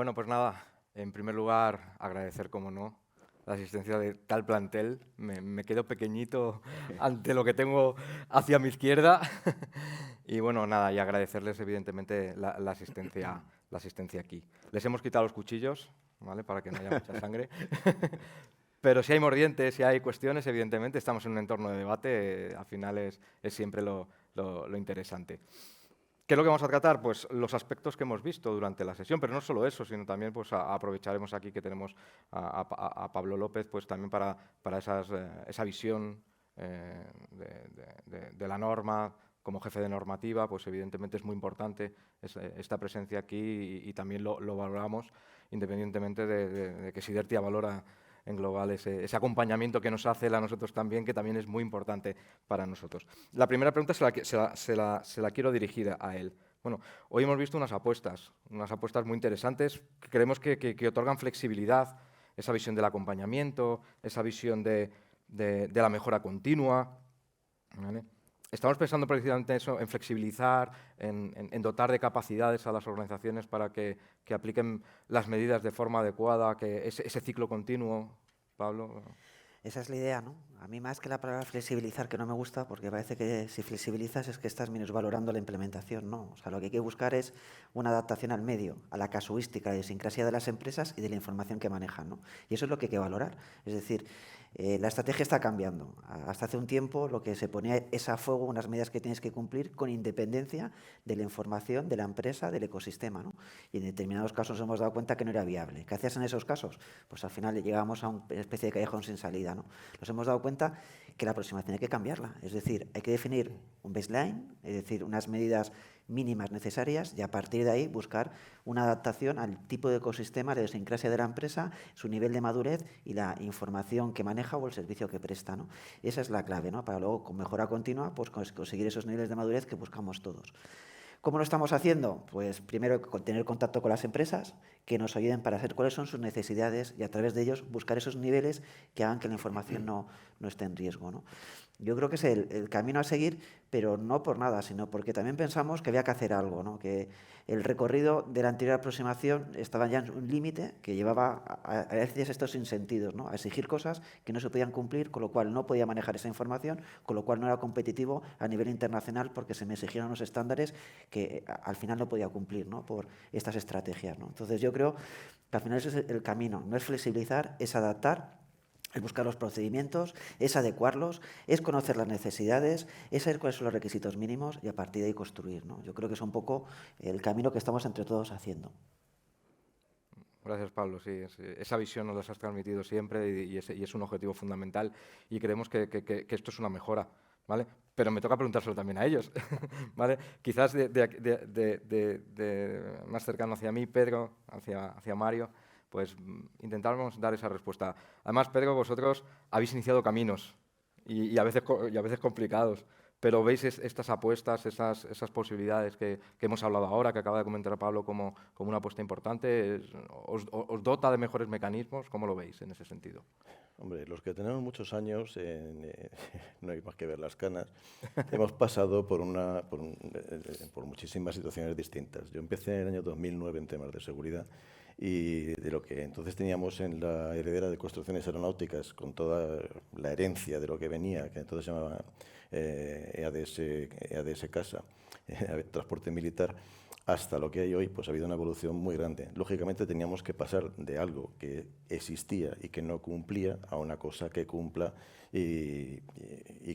Bueno, pues nada, en primer lugar, agradecer, como no, la asistencia de tal plantel. Me quedo pequeñito ante lo que tengo hacia mi izquierda. Y bueno, nada, y agradecerles evidentemente la asistencia aquí. Les hemos quitado los cuchillos, ¿vale? Para que no haya mucha sangre. Pero si hay mordientes, si hay cuestiones, evidentemente estamos en un entorno de debate, al final es siempre lo interesante. ¿Qué es lo que vamos a tratar? Pues los aspectos que hemos visto durante la sesión, pero no solo eso, sino también pues, aprovecharemos aquí que tenemos a Pablo López pues, también para esa visión de la norma como jefe de normativa, pues evidentemente es muy importante esta presencia aquí y también lo valoramos independientemente de que Sidertia valora en global ese acompañamiento que nos hace él a nosotros también, que también es muy importante para nosotros. La primera pregunta se la quiero dirigir a él. Bueno, hoy hemos visto unas apuestas muy interesantes, que creemos que otorgan flexibilidad, esa visión del acompañamiento, esa visión de la mejora continua, ¿vale? Estamos pensando precisamente eso, en flexibilizar, en dotar de capacidades a las organizaciones para que apliquen las medidas de forma adecuada, que ese ciclo continuo, Pablo. Esa es la idea, ¿no? A mí más que la palabra flexibilizar, que no me gusta, porque parece que si flexibilizas es que estás minusvalorando la implementación, ¿no? O sea, lo que hay que buscar es una adaptación al medio, a la casuística, a la idiosincrasia de las empresas y de la información que manejan, ¿no? Y eso es lo que hay que valorar. Es decir, la estrategia está cambiando. Hasta hace un tiempo lo que se ponía es a fuego unas medidas que tienes que cumplir con independencia de la información de la empresa, del ecosistema, ¿no? Y en determinados casos hemos dado cuenta que no era viable. ¿Qué hacías en esos casos? Pues al final llegamos a una especie de callejón sin salida, ¿no? Nos hemos dado cuenta que la aproximación hay que cambiarla. Es decir, hay que definir un baseline, es decir, unas medidas mínimas necesarias y a partir de ahí buscar una adaptación al tipo de ecosistema, la idiosincrasia de la empresa, su nivel de madurez y la información que maneja o el servicio que presta, ¿no? Esa es la clave, ¿no? Para luego, con mejora continua, pues conseguir esos niveles de madurez que buscamos todos. ¿Cómo lo estamos haciendo? Pues primero tener contacto con las empresas que nos ayuden para saber cuáles son sus necesidades y a través de ellos buscar esos niveles que hagan que la información no esté en riesgo, ¿no? Yo creo que es el camino a seguir, pero no por nada, sino porque también pensamos que había que hacer algo, ¿no? Que el recorrido de la anterior aproximación estaba ya en un límite que llevaba a veces estos sinsentidos, ¿no? A exigir cosas que no se podían cumplir, con lo cual no podía manejar esa información, con lo cual no era competitivo a nivel internacional porque se me exigieron unos estándares que al final no podía cumplir, ¿no? Por estas estrategias, ¿no? Entonces yo creo que al final ese es el camino, no es flexibilizar, es adaptar, es buscar los procedimientos, es adecuarlos, es conocer las necesidades, es saber cuáles son los requisitos mínimos y a partir de ahí construir, ¿no? Yo creo que es un poco el camino que estamos entre todos haciendo. Gracias, Pablo. Sí, esa visión nos la has transmitido siempre y es un objetivo fundamental y creemos que esto es una mejora, ¿vale? Pero me toca preguntárselo también a ellos, ¿vale? Quizás más cercano hacia mí, Pedro, hacia Mario, pues intentamos dar esa respuesta. Además, Pedro, vosotros habéis iniciado caminos y a veces complicados, pero veis estas apuestas, esas posibilidades que hemos hablado ahora, que acaba de comentar Pablo como una apuesta importante, ¿os dota de mejores mecanismos? ¿Cómo lo veis en ese sentido? Hombre, los que tenemos muchos años, no hay más que ver las canas, hemos pasado por muchísimas situaciones distintas. Yo empecé en el año 2009 en temas de seguridad y de lo que entonces teníamos en la heredera de construcciones aeronáuticas, con toda la herencia de lo que venía, que entonces se llamaba EADS Casa, Transporte Militar, hasta lo que hay hoy, pues ha habido una evolución muy grande. Lógicamente teníamos que pasar de algo que existía y que no cumplía a una cosa que cumpla y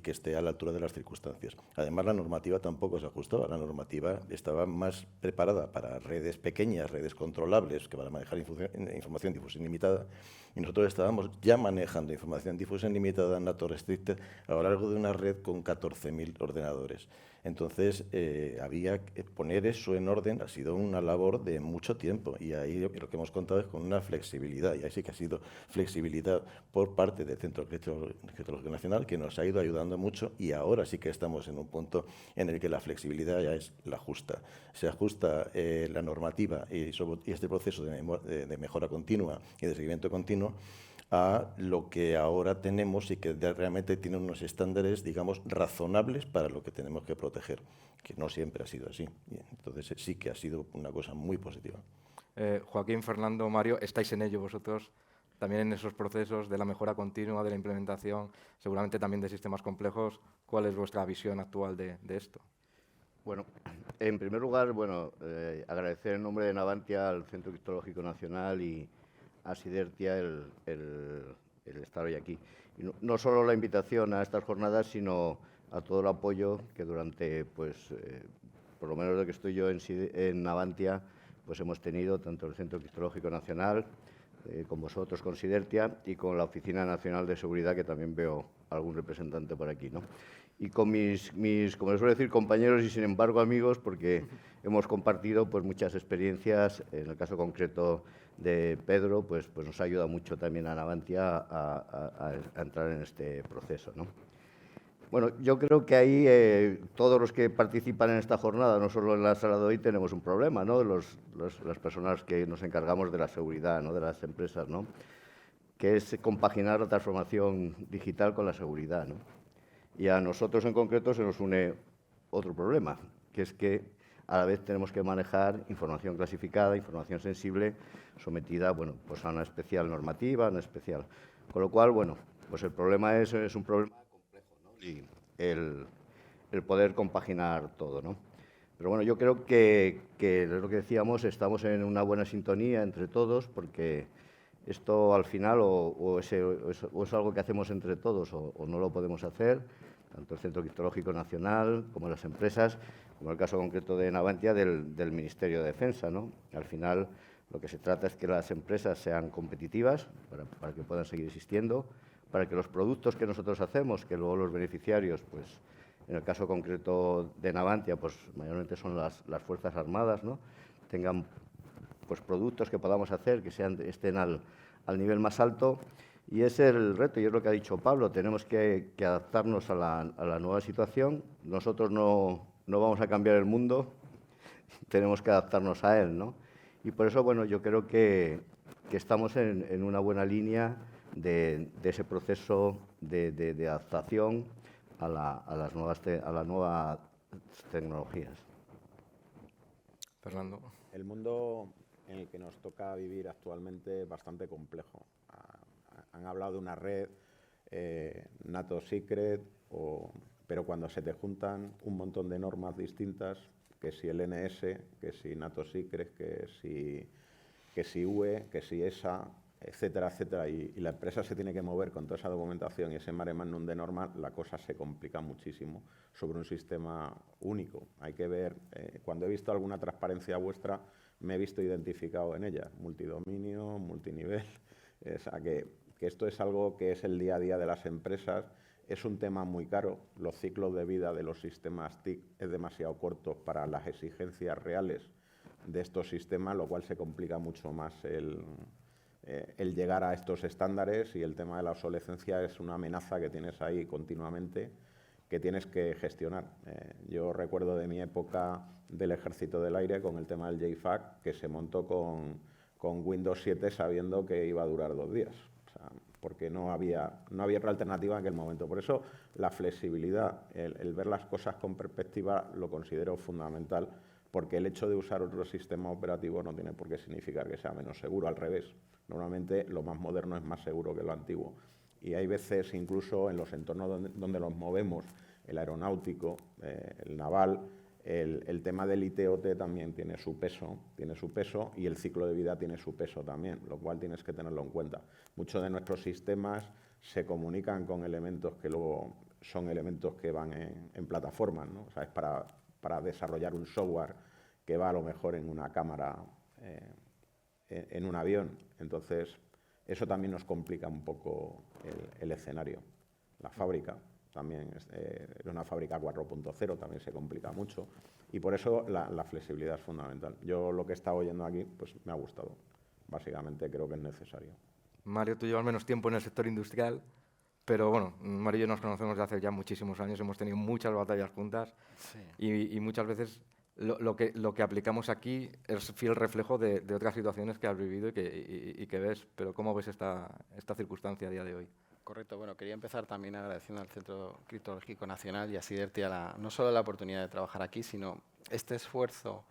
que esté a la altura de las circunstancias. Además, la normativa tampoco se ajustaba. La normativa estaba más preparada para redes pequeñas, redes controlables, que para manejar información difusión limitada, y nosotros estábamos ya manejando información difusión limitada, NATO restricted, a lo largo de una red con 14.000 ordenadores. Entonces, había que poner eso en orden, ha sido una labor de mucho tiempo, y ahí lo que hemos contado es con una flexibilidad, y ahí sí que ha sido flexibilidad por parte del Centro Crítico Nacional, que nos ha ido ayudando mucho, y ahora sí que estamos en un punto en el que la flexibilidad ya es la justa. Se ajusta la normativa y este proceso de mejora continua y de seguimiento continuo a lo que ahora tenemos y que realmente tiene unos estándares, digamos, razonables para lo que tenemos que proteger, que no siempre ha sido así. Entonces sí que ha sido una cosa muy positiva. Joaquín, Fernando, Mario, estáis en ello vosotros, también en esos procesos de la mejora continua, de la implementación, seguramente también de sistemas complejos. ¿Cuál es vuestra visión actual de esto? Bueno, en primer lugar, agradecer en nombre de Navantia al Centro Criptológico Nacional y a Sidertia el estar hoy aquí. Y no solo la invitación a estas jornadas, sino a todo el apoyo que durante, por lo menos desde que estoy yo en Navantia, pues hemos tenido tanto el Centro Criptológico Nacional, con vosotros, con Sidertia, y con la Oficina Nacional de Seguridad, que también veo algún representante por aquí, ¿no? Y con mis, como les suelo decir, compañeros y, sin embargo, amigos, porque hemos compartido pues, muchas experiencias. En el caso concreto de Pedro, pues nos ayuda mucho también a Navantia a entrar en este proceso, ¿no? Bueno, yo creo que ahí todos los que participan en esta jornada, no solo en la sala de hoy, tenemos un problema, ¿no? Las personas que nos encargamos de la seguridad, ¿no? De las empresas, ¿no? Que es compaginar la transformación digital con la seguridad, ¿no? Y a nosotros en concreto se nos une otro problema, que es que a la vez tenemos que manejar información clasificada, información sensible, sometida, bueno, pues a una especial normativa, una especial. Con lo cual, bueno, pues el problema es un problema complejo, ¿no? Y el poder compaginar todo, ¿no? Pero bueno, yo creo que es lo que decíamos, estamos en una buena sintonía entre todos, porque esto al final o es algo que hacemos entre todos o no lo podemos hacer, tanto el Centro Criptológico Nacional como las empresas, como el caso concreto de Navantia del Ministerio de Defensa, ¿no? Al final lo que se trata es que las empresas sean competitivas para que puedan seguir existiendo, para que los productos que nosotros hacemos, que luego los beneficiarios, pues en el caso concreto de Navantia, pues mayormente son las Fuerzas Armadas, ¿no? Tengan pues productos que podamos hacer que estén al nivel más alto. Y ese es el reto, y es lo que ha dicho Pablo, tenemos que adaptarnos a la nueva situación. Nosotros no vamos a cambiar el mundo, tenemos que adaptarnos a él, ¿no? Y por eso, bueno, yo creo que estamos en una buena línea de ese proceso de adaptación a las nuevas tecnologías. Fernando. El mundo en el que nos toca vivir actualmente es bastante complejo. Han hablado de una red, NATO Secret, pero cuando se te juntan un montón de normas distintas, que si el NS, que si NATO Secret, que si UE, que si ESA, etcétera, etcétera, y la empresa se tiene que mover con toda esa documentación y ese mare magnum de normas, la cosa se complica muchísimo sobre un sistema único. Hay que ver, cuando he visto alguna transparencia vuestra, me he visto identificado en ella, multidominio, multinivel, o sea que esto es algo que es el día a día de las empresas, es un tema muy caro, los ciclos de vida de los sistemas TIC es demasiado cortos para las exigencias reales de estos sistemas, lo cual se complica mucho más el llegar a estos estándares, y el tema de la obsolescencia es una amenaza que tienes ahí continuamente, que tienes que gestionar. Yo recuerdo de mi época del Ejército del Aire con el tema del JFAC, que se montó con Windows 7 sabiendo que iba a durar 2 días, o sea, porque no había otra alternativa en aquel momento. Por eso la flexibilidad, el ver las cosas con perspectiva, lo considero fundamental, porque el hecho de usar otro sistema operativo no tiene por qué significar que sea menos seguro, al revés. Normalmente lo más moderno es más seguro que lo antiguo. Y hay veces, incluso en los entornos donde nos movemos, el aeronáutico, el naval, el tema del IT/OT también tiene su peso, y el ciclo de vida tiene su peso también, lo cual tienes que tenerlo en cuenta. Muchos de nuestros sistemas se comunican con elementos que luego son elementos que van en plataformas, ¿no? O sea, es para desarrollar un software que va a lo mejor en una cámara, en un avión. Entonces, eso también nos complica un poco el escenario. La fábrica también es una fábrica 4.0, también se complica mucho. Y por eso la flexibilidad es fundamental. Yo lo que he estado oyendo aquí, pues me ha gustado. Básicamente creo que es necesario. Mario, tú llevas menos tiempo en el sector industrial, pero bueno, Mario y yo nos conocemos desde hace ya muchísimos años, hemos tenido muchas batallas juntas, sí. y muchas veces lo que aplicamos aquí es fiel reflejo de otras situaciones que has vivido y que ves. Pero ¿cómo ves esta circunstancia a día de hoy? Correcto. Bueno, quería empezar también agradeciendo al Centro Criptológico Nacional y a Sidertia no solo la oportunidad de trabajar aquí, sino este esfuerzo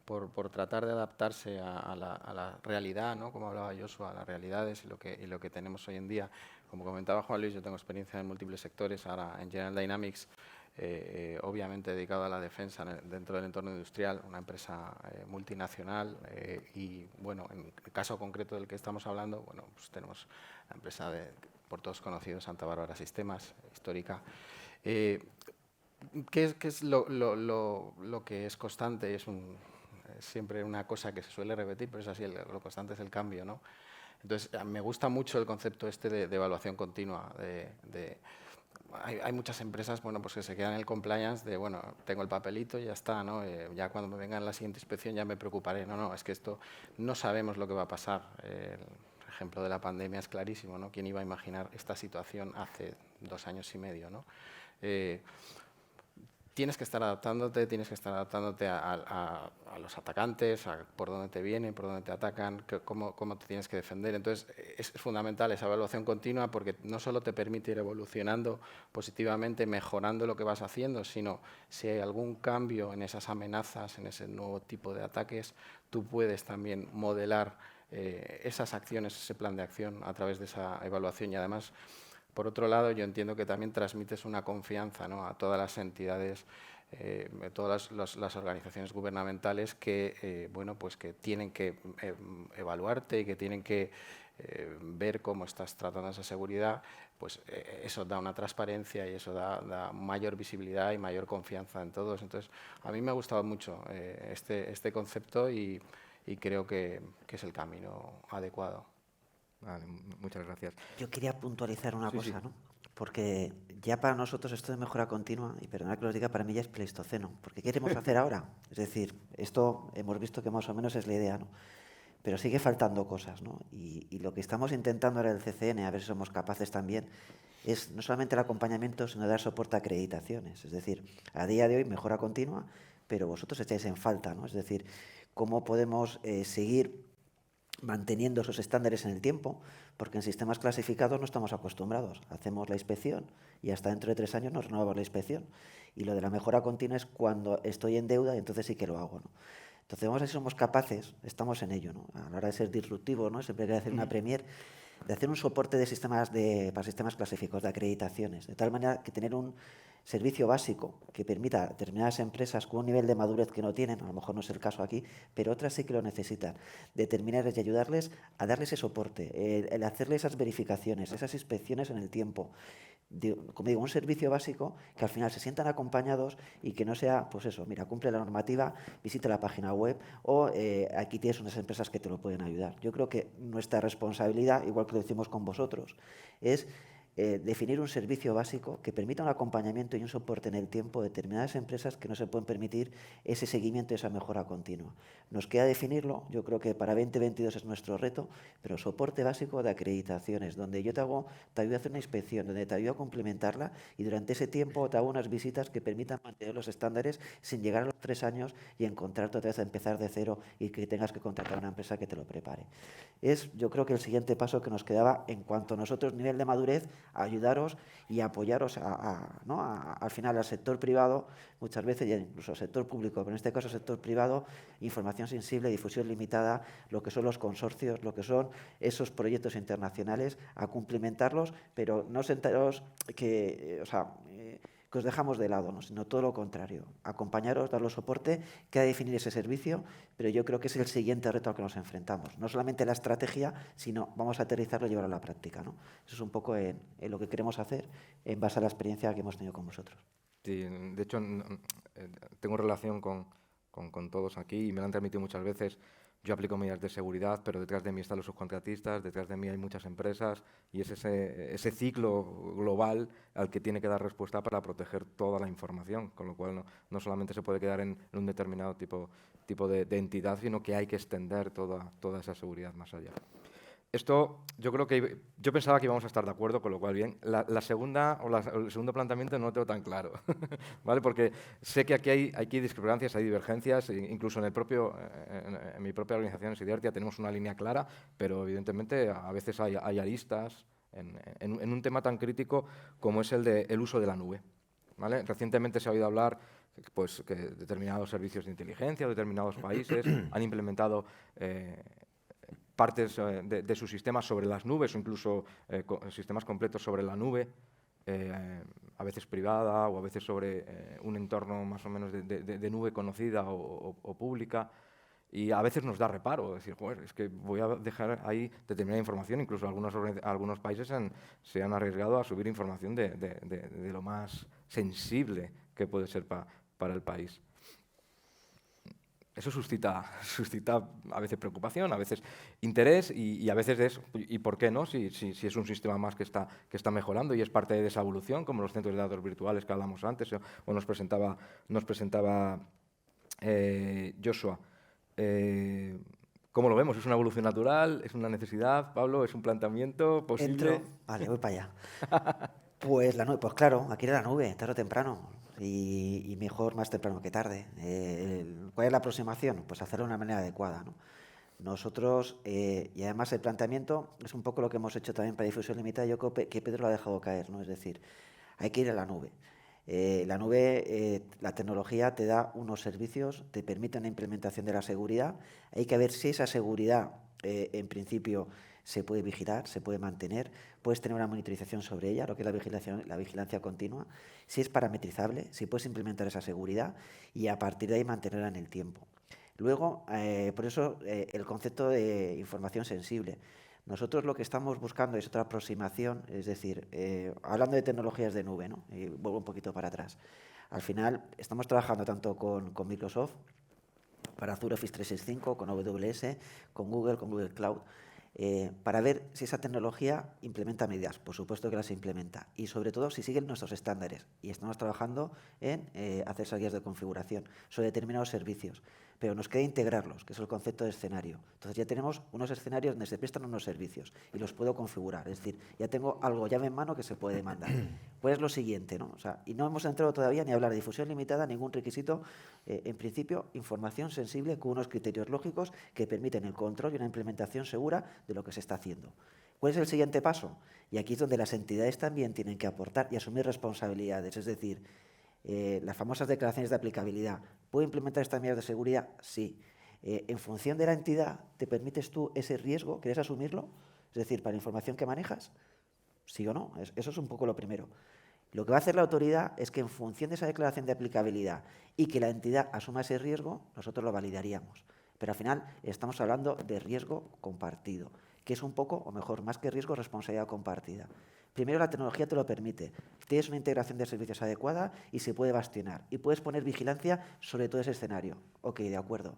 por tratar de adaptarse a la realidad, ¿no? Como hablaba Joshua, a las realidades y lo que tenemos hoy en día. Como comentaba Juan Luis, yo tengo experiencia en múltiples sectores, ahora en General Dynamics, obviamente dedicado a la defensa dentro del entorno industrial, una empresa multinacional y, bueno, en el caso concreto del que estamos hablando, bueno, pues tenemos la empresa por todos conocidos, Santa Bárbara Sistemas, histórica. ¿Qué es lo que es constante? Es siempre una cosa que se suele repetir, pero es así, lo constante es el cambio, ¿no? Entonces, me gusta mucho el concepto este de evaluación continua. Hay muchas empresas, bueno, pues que se quedan en el compliance de, bueno, tengo el papelito y ya está, ¿no? Ya cuando me venga la siguiente inspección ya me preocuparé. No, es que esto no sabemos lo que va a pasar. El ejemplo de la pandemia es clarísimo, ¿no? ¿Quién iba a imaginar esta situación hace 2 años y medio, ¿no? Tienes que estar adaptándote a los atacantes, a por dónde te vienen, por dónde te atacan, cómo te tienes que defender. Entonces, es fundamental esa evaluación continua porque no solo te permite ir evolucionando positivamente, mejorando lo que vas haciendo, sino si hay algún cambio en esas amenazas, en ese nuevo tipo de ataques, tú puedes también modelar esas acciones, ese plan de acción a través de esa evaluación y además, por otro lado, yo entiendo que también transmites una confianza, ¿no? A todas las entidades, todas las organizaciones gubernamentales que, bueno, pues que tienen que evaluarte y que tienen que ver cómo estás tratando esa seguridad, pues eso da una transparencia y eso da mayor visibilidad y mayor confianza en todos. Entonces, a mí me ha gustado mucho este concepto y creo que es el camino adecuado. Vale, muchas gracias. Yo quería puntualizar una Sí, cosa, sí. ¿no? Porque ya para nosotros esto de mejora continua, y perdonad que lo diga, para mí ya es pleistoceno. Porque ¿qué queremos hacer ahora? Es decir, esto hemos visto que más o menos es la idea, ¿no? Pero sigue faltando cosas, ¿no? Y lo que estamos intentando ahora el CCN, a ver si somos capaces también, es no solamente el acompañamiento, sino dar soporte a acreditaciones. Es decir, a día de hoy mejora continua, pero vosotros estáis en falta, ¿no? Es decir, ¿cómo podemos seguir manteniendo esos estándares en el tiempo? Porque en sistemas clasificados no estamos acostumbrados. Hacemos la inspección y hasta dentro de 3 años nos renovamos la inspección. Y lo de la mejora continua es cuando estoy en deuda y entonces sí que lo hago, ¿no? Entonces vamos a ver si somos capaces, estamos en ello, ¿no? A la hora de ser disruptivos, ¿no? Siempre hay que hacer una premier, de hacer un soporte de sistemas para sistemas clasificados, de acreditaciones, de tal manera que tener un servicio básico que permita a determinadas empresas con un nivel de madurez que no tienen, a lo mejor no es el caso aquí, pero otras sí que lo necesitan, determinarles y ayudarles a darles ese soporte, el hacerle esas verificaciones, esas inspecciones en el tiempo. Como digo, un servicio básico que al final se sientan acompañados y que no sea, pues eso, mira, cumple la normativa, visita la página web o aquí tienes unas empresas que te lo pueden ayudar. Yo creo que nuestra responsabilidad, igual que lo decimos con vosotros, es definir un servicio básico que permita un acompañamiento y un soporte en el tiempo de determinadas empresas que no se pueden permitir ese seguimiento y esa mejora continua. Nos queda definirlo, yo creo que para 2022 es nuestro reto, pero soporte básico de acreditaciones, donde yo te ayudo a hacer una inspección, donde te ayudo a complementarla y durante ese tiempo te hago unas visitas que permitan mantener los estándares sin llegar a los 3 años y encontrarte otra vez a empezar de cero y que tengas que contratar a una empresa que te lo prepare. Es, yo creo que el siguiente paso que nos quedaba en cuanto a nosotros, nivel de madurez, a ayudaros y apoyaros al final al sector privado, muchas veces, y incluso al sector público, pero en este caso sector privado, información sensible, difusión limitada, lo que son los consorcios, lo que son esos proyectos internacionales, a cumplimentarlos, pero no sentaros que os dejamos de lado, ¿no? Sino todo lo contrario, acompañaros, daros soporte, queda definir ese servicio, pero yo creo que es el siguiente reto al que nos enfrentamos. No solamente la estrategia, sino vamos a aterrizarlo y llevarlo a la práctica, ¿no? Eso es un poco en lo que queremos hacer en base a la experiencia que hemos tenido con vosotros. Sí, de hecho, tengo relación con todos aquí y me lo han transmitido muchas veces. Yo aplico medidas de seguridad, pero detrás de mí están los subcontratistas, detrás de mí hay muchas empresas y es ese ciclo global al que tiene que dar respuesta para proteger toda la información, con lo cual no solamente se puede quedar en un determinado tipo de entidad, sino que hay que extender toda esa seguridad más allá. Esto, yo creo que yo pensaba que íbamos a estar de acuerdo, con lo cual bien. El segundo planteamiento no lo tengo tan claro, ¿vale? Porque sé que aquí hay discrepancias, hay divergencias, incluso en mi propia organización, en Sidertia, tenemos una línea clara, pero evidentemente a veces hay aristas en un tema tan crítico como es el uso de la nube, ¿vale? Recientemente se ha oído hablar pues, que determinados servicios de inteligencia o determinados países han implementado partes de sus sistemas sobre las nubes o incluso sistemas completos sobre la nube, a veces privada o a veces sobre un entorno más o menos de nube conocida o pública. Y a veces nos da reparo decir, joder, es que voy a dejar ahí determinada información. Incluso algunos países se han arriesgado a subir información de lo más sensible que puede ser para el país. Eso suscita a veces preocupación, a veces interés y a veces es, ¿y por qué no? Si es un sistema más que está mejorando y es parte de esa evolución, como los centros de datos virtuales que hablamos antes o nos presentaba Joshua. ¿Cómo lo vemos? ¿Es una evolución natural? ¿Es una necesidad, Pablo? ¿Es un planteamiento posible? Vale, voy para allá. Pues la nube, pues claro, aquí era la nube, tarde o temprano. Y mejor más temprano que tarde. ¿Cuál es la aproximación? Pues hacerlo de una manera adecuada, ¿no? Nosotros, y además el planteamiento es un poco lo que hemos hecho también para difusión limitada, yo creo que Pedro lo ha dejado caer, ¿no? Es decir, hay que ir a la nube. La nube, la tecnología te da unos servicios, te permite una implementación de la seguridad. Hay que ver si esa seguridad, en principio, se puede vigilar, se puede mantener, puedes tener una monitorización sobre ella, lo que es la vigilancia continua, si es parametrizable, si puedes implementar esa seguridad y a partir de ahí mantenerla en el tiempo. Luego, por eso el concepto de información sensible. Nosotros lo que estamos buscando es otra aproximación, es decir, hablando de tecnologías de nube, ¿no? Y vuelvo un poquito para atrás. Al final, estamos trabajando tanto con Microsoft, para Azure Office 365, con AWS, con Google Cloud, para ver si esa tecnología implementa medidas. Por supuesto que las implementa. Y sobre todo si siguen nuestros estándares. Y estamos trabajando en hacer esas guías de configuración sobre determinados servicios. Pero nos queda integrarlos, que es el concepto de escenario. Entonces ya tenemos unos escenarios donde se prestan unos servicios y los puedo configurar. Es decir, ya tengo algo llave en mano que se puede demandar. Pues es lo siguiente, ¿no? O sea, y no hemos entrado todavía ni a hablar de difusión limitada, ningún requisito. En principio, información sensible con unos criterios lógicos que permiten el control y una implementación segura de lo que se está haciendo. ¿Cuál es el siguiente paso? Y aquí es donde las entidades también tienen que aportar y asumir responsabilidades. Es decir, las famosas declaraciones de aplicabilidad. ¿Puedo implementar estas medidas de seguridad? Sí. En función de la entidad, ¿te permites tú ese riesgo? ¿Quieres asumirlo? Es decir, para la información que manejas, ¿sí o no? Eso es un poco lo primero. Lo que va a hacer la autoridad es que en función de esa declaración de aplicabilidad y que la entidad asuma ese riesgo, nosotros lo validaríamos. Pero al final estamos hablando de riesgo compartido, que es un poco, o mejor, más que riesgo, responsabilidad compartida. Primero, la tecnología te lo permite. Tienes una integración de servicios adecuada y se puede bastionar. Y puedes poner vigilancia sobre todo ese escenario. Ok, de acuerdo.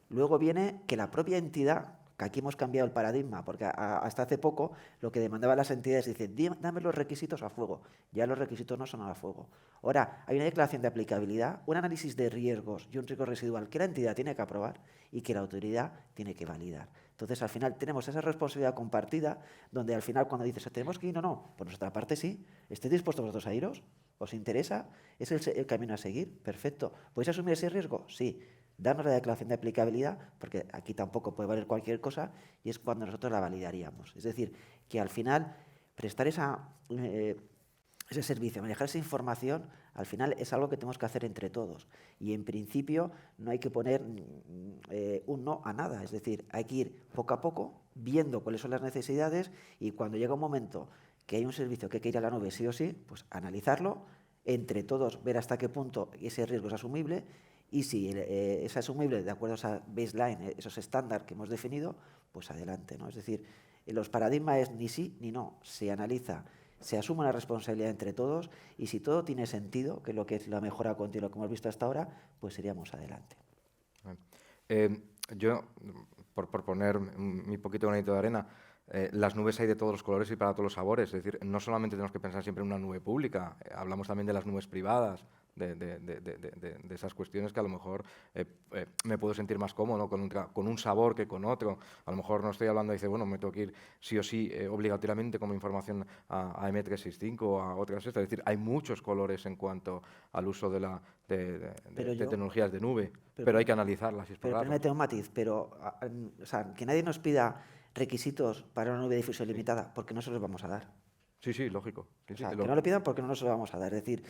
Luego viene que la propia entidad, que aquí hemos cambiado el paradigma, porque hasta hace poco lo que demandaban las entidades, dicen, dame los requisitos a fuego. Ya los requisitos no son a fuego. Ahora, hay una declaración de aplicabilidad, un análisis de riesgos y un riesgo residual que la entidad tiene que aprobar y que la autoridad tiene que validar. Entonces, al final tenemos esa responsabilidad compartida, donde al final cuando dices, ¿tenemos que ir o no? Por nuestra parte sí. ¿Estáis dispuestos vosotros a iros? ¿Os interesa? ¿Es el camino a seguir? Perfecto. ¿Podéis asumir ese riesgo? Sí. Darnos la declaración de aplicabilidad, porque aquí tampoco puede valer cualquier cosa, y es cuando nosotros la validaríamos. Es decir, que al final prestar ese servicio, manejar esa información, al final es algo que tenemos que hacer entre todos. Y en principio no hay que poner un no a nada. Es decir, hay que ir poco a poco viendo cuáles son las necesidades y cuando llega un momento que hay un servicio que hay que ir a la nube sí o sí, pues analizarlo, entre todos ver hasta qué punto ese riesgo es asumible y si es asumible de acuerdo a esa baseline, esos estándares que hemos definido, pues adelante, ¿no? Es decir, los paradigmas es ni sí ni no. Se analiza, se asume una responsabilidad entre todos y si todo tiene sentido, que es lo que es la mejora continua que hemos visto hasta ahora, pues iríamos adelante. Yo, por poner mi poquito granito de arena, las nubes hay de todos los colores y para todos los sabores. Es decir, no solamente tenemos que pensar siempre en una nube pública, hablamos también de las nubes privadas, de esas cuestiones que a lo mejor me puedo sentir más cómodo con un sabor que con otro. A lo mejor no estoy hablando, dice, bueno, me tengo que ir sí o sí obligatoriamente como información a M365 o a otras. Es decir, hay muchos colores en cuanto al uso de tecnologías de nube, pero hay que analizarlas y explorarlas. Pero permíteme un matiz, o sea, que nadie nos pida requisitos para una nube de difusión limitada, porque no se los vamos a dar. Sí, sí, lógico. Sí, O sí, sea, que no lo pidan porque no nos lo vamos a dar. Es decir,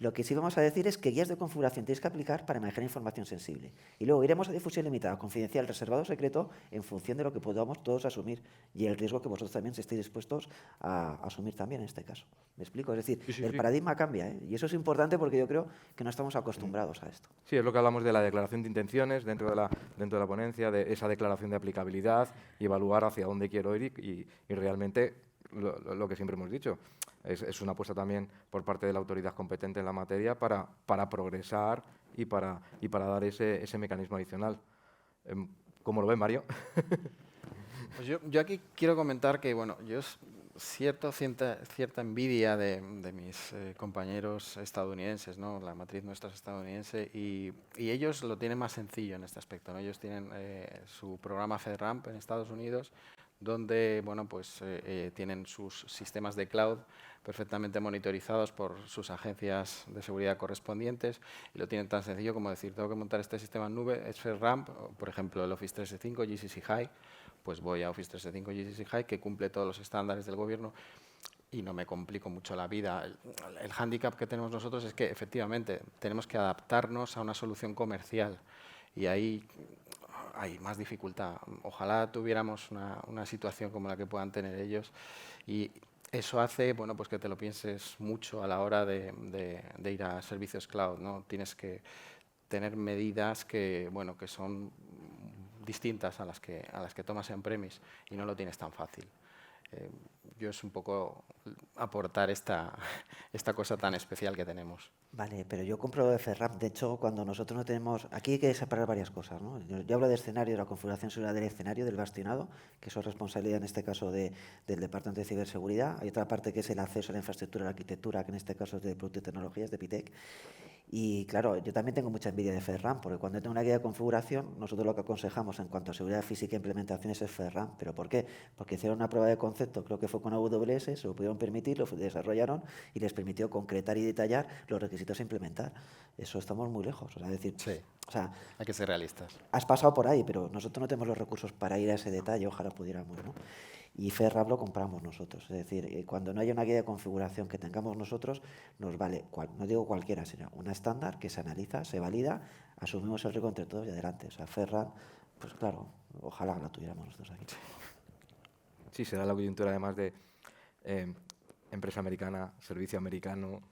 lo que sí vamos a decir es que guías de configuración tienes que aplicar para manejar información sensible. Y luego iremos a difusión limitada, confidencial, reservado, secreto, en función de lo que podamos todos asumir y el riesgo que vosotros también estéis dispuestos a asumir también en este caso. ¿Me explico? Es decir, Sí, sí, el sí. paradigma cambia, ¿eh? Y eso es importante porque yo creo que no estamos acostumbrados a esto. Sí, es lo que hablamos de la declaración de intenciones dentro de la ponencia, de esa declaración de aplicabilidad y evaluar hacia dónde quiero ir y realmente lo que siempre hemos dicho. Es una apuesta también por parte de la autoridad competente en la materia para progresar y para dar ese mecanismo adicional. ¿Cómo lo ves, Mario? Pues yo aquí quiero comentar que, bueno, yo cierta envidia de mis compañeros estadounidenses, ¿no? La matriz nuestra es estadounidense y ellos lo tienen más sencillo en este aspecto, ¿no? Ellos tienen su programa FedRAMP en Estados Unidos, donde, bueno, pues tienen sus sistemas de cloud perfectamente monitorizados por sus agencias de seguridad correspondientes y lo tienen tan sencillo como decir, tengo que montar este sistema en nube, es FedRAMP, por ejemplo, el Office 365, GCC High, pues voy a Office 365 GCC High, que cumple todos los estándares del gobierno y no me complico mucho la vida. El hándicap que tenemos nosotros es que, efectivamente, tenemos que adaptarnos a una solución comercial y ahí hay más dificultad. Ojalá tuviéramos una situación como la que puedan tener ellos y eso hace, bueno, pues que te lo pienses mucho a la hora de ir a servicios cloud, ¿no? Tienes que tener medidas que, bueno, que son distintas a las que tomas en premise y no lo tienes tan fácil. Yo es un poco aportar esta cosa tan especial que tenemos. Vale, pero yo compro lo de FedRAMP. De hecho, cuando nosotros no tenemos... Aquí hay que separar varias cosas, ¿no? Yo hablo de escenario, de la configuración seguridad del escenario, del bastionado, que eso es responsabilidad en este caso del Departamento de Ciberseguridad. Hay otra parte que es el acceso a la infraestructura, a la arquitectura, que en este caso es de Producto y Tecnologías, de PITEC. Y claro, yo también tengo mucha envidia de FedRAMP, porque cuando tengo una guía de configuración, nosotros lo que aconsejamos en cuanto a seguridad física e implementaciones es FedRAMP. ¿Pero por qué? Porque hicieron una prueba de concepto, creo que fue con AWS, se lo pudieron permitir, lo desarrollaron y les permitió concretar y detallar los requisitos a implementar. Eso estamos muy lejos. O sea, decir, Sí, o sea, hay que ser realistas. has pasado por ahí, pero nosotros no tenemos los recursos para ir a ese detalle, ojalá pudiéramos, ¿no? Y FedRAMP lo compramos nosotros. Es decir, cuando no haya una guía de configuración que tengamos nosotros, nos vale, no digo cualquiera, sino una estándar que se analiza, se valida, asumimos el riesgo entre todos y adelante. O sea, FedRAMP, pues claro, ojalá la tuviéramos nosotros aquí. Sí, se da la coyuntura además de empresa americana, servicio americano,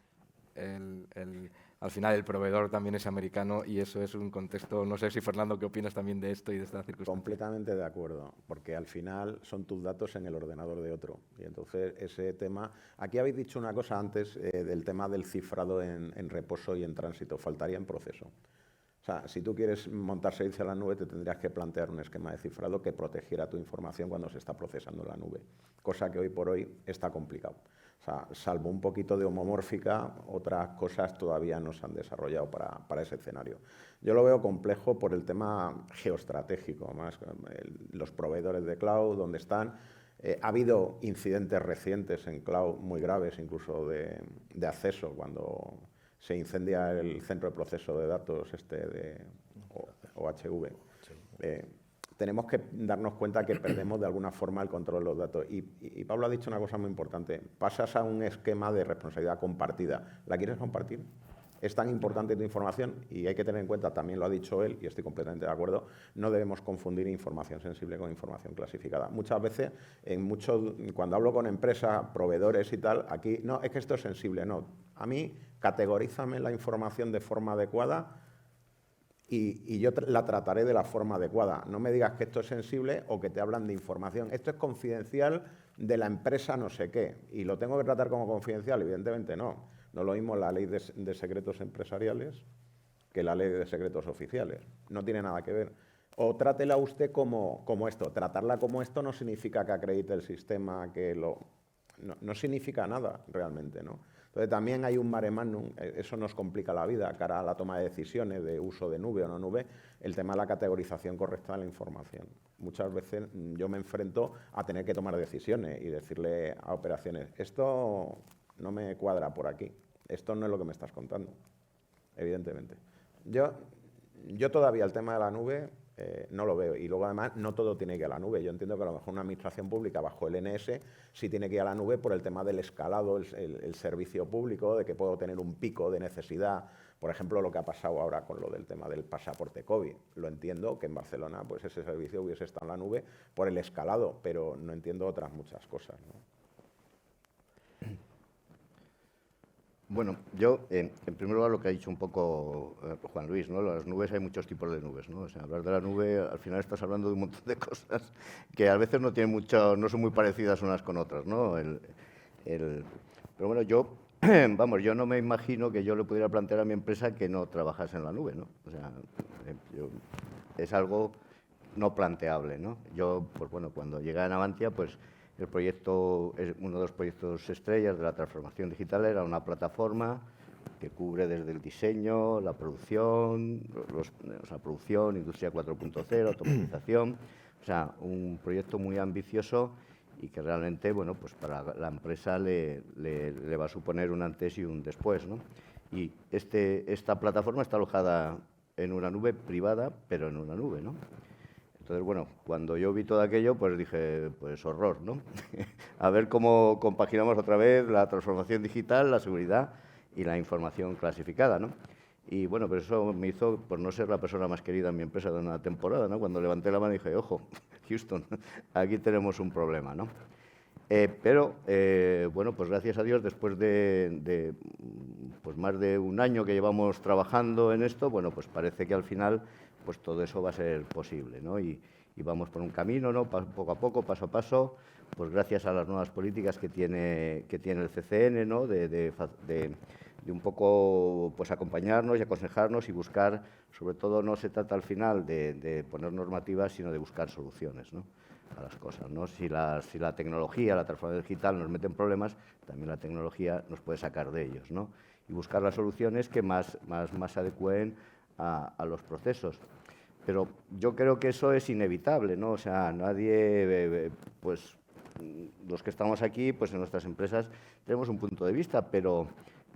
al final el proveedor también es americano y eso es un contexto, no sé si Fernando, ¿qué opinas también de esto y de esta circunstancia? Completamente de acuerdo, porque al final son tus datos en el ordenador de otro. Y entonces ese tema... Aquí habéis dicho una cosa antes del tema del cifrado en reposo y en tránsito, faltaría en proceso. O sea, si tú quieres montar servicio a la nube, te tendrías que plantear un esquema de cifrado que protegiera tu información cuando se está procesando en la nube, cosa que hoy por hoy está complicado. O sea, salvo un poquito de homomórfica, otras cosas todavía no se han desarrollado para ese escenario. Yo lo veo complejo por el tema geoestratégico, más los proveedores de cloud, dónde están. Ha habido incidentes recientes en cloud muy graves, incluso de acceso, cuando se incendia el centro de proceso de datos OHV. Tenemos que darnos cuenta que perdemos de alguna forma el control de los datos. Y Pablo ha dicho una cosa muy importante. Pasas a un esquema de responsabilidad compartida. ¿La quieres compartir? Es tan importante tu información y hay que tener en cuenta, también lo ha dicho él, y estoy completamente de acuerdo, no debemos confundir información sensible con información clasificada. Muchas veces, cuando hablo con empresas, proveedores y tal, aquí, no, es que esto es sensible. No, a mí, categorízame la información de forma adecuada y yo la trataré de la forma adecuada. No me digas que esto es sensible o que te hablan de información. Esto es confidencial de la empresa no sé qué. ¿Y lo tengo que tratar como confidencial? Evidentemente no. No es lo mismo la ley de secretos empresariales que la ley de secretos oficiales. No tiene nada que ver. O trátela usted como esto. Tratarla como esto no significa que acredite el sistema, no significa nada realmente, ¿no? Entonces también hay un mare magnum, eso nos complica la vida, cara a la toma de decisiones de uso de nube o no nube, el tema de la categorización correcta de la información. Muchas veces yo me enfrento a tener que tomar decisiones y decirle a operaciones, esto no me cuadra por aquí, esto no es lo que me estás contando, evidentemente. Yo todavía el tema de la nube no lo veo. Y luego, además, no todo tiene que ir a la nube. Yo entiendo que a lo mejor una administración pública bajo el NS sí tiene que ir a la nube por el tema del escalado, el servicio público, de que puedo tener un pico de necesidad. Por ejemplo, lo que ha pasado ahora con lo del tema del pasaporte COVID. Lo entiendo que en Barcelona pues ese servicio hubiese estado en la nube por el escalado, pero no entiendo otras muchas cosas, ¿no? Bueno, yo, en primer lugar, lo que ha dicho un poco Juan Luis, ¿no? Las nubes, hay muchos tipos de nubes, ¿no? O sea, hablar de la nube, al final estás hablando de un montón de cosas que a veces no tienen mucho, no son muy parecidas unas con otras, ¿no? Pero bueno, yo, vamos, yo no me imagino que yo le pudiera plantear a mi empresa que no trabajase en la nube, ¿no? O sea, es algo no planteable, ¿no? Yo, pues bueno, cuando llegué a Navantia, pues el proyecto, uno de los proyectos estrellas de la transformación digital era una plataforma que cubre desde el diseño, la producción, producción, industria 4.0, automatización, o sea, un proyecto muy ambicioso y que realmente, bueno, pues para la empresa le va a suponer un antes y un después, ¿no? Y esta plataforma está alojada en una nube privada, pero en una nube, ¿no? Entonces, bueno, cuando yo vi todo aquello, pues dije, pues horror, ¿no? A ver cómo compaginamos otra vez la transformación digital, la seguridad y la información clasificada, ¿no? Y bueno, pues eso me hizo por no ser la persona más querida en mi empresa de una temporada, ¿no? Cuando levanté la mano dije, ojo, Houston, aquí tenemos un problema, ¿no? Pero, bueno, pues gracias a Dios, después de pues más de un año que llevamos trabajando en esto, bueno, pues parece que al final pues todo eso va a ser posible, ¿no? Y vamos por un camino, ¿no? Poco a poco, paso a paso, pues gracias a las nuevas políticas que tiene el CCN, ¿no? De un poco pues acompañarnos y aconsejarnos y buscar, sobre todo no se trata al final de poner normativas, sino de buscar soluciones, ¿no? A las cosas, ¿no? Si la tecnología, la transformación digital nos mete en problemas, también la tecnología nos puede sacar de ellos, ¿no? Y buscar las soluciones que más adecúen a los procesos. Pero yo creo que eso es inevitable, ¿no? O sea, nadie, pues los que estamos aquí, pues en nuestras empresas tenemos un punto de vista, pero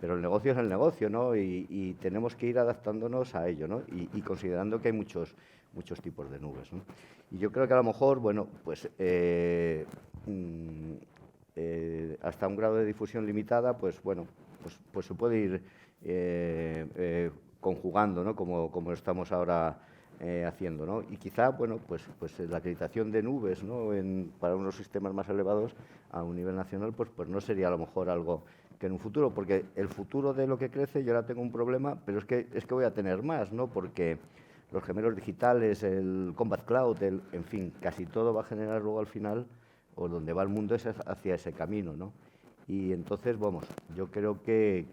el negocio es el negocio, ¿no? Y tenemos que ir adaptándonos a ello, ¿no? Y considerando que hay muchos tipos de nubes, ¿no? Y yo creo que a lo mejor, bueno, pues hasta un grado de difusión limitada, pues bueno, pues se puede ir conjugando, ¿no? Como estamos ahora haciendo, ¿no? Y quizá, bueno, pues la acreditación de nubes, ¿no? Para unos sistemas más elevados a un nivel nacional, pues no sería a lo mejor algo que en un futuro, porque el futuro de lo que crece, yo ahora tengo un problema, pero es que voy a tener más, ¿no? Porque los gemelos digitales, el Combat Cloud, en fin, casi todo va a generar luego al final, o donde va el mundo es hacia ese camino, ¿no? Y entonces, vamos, yo creo que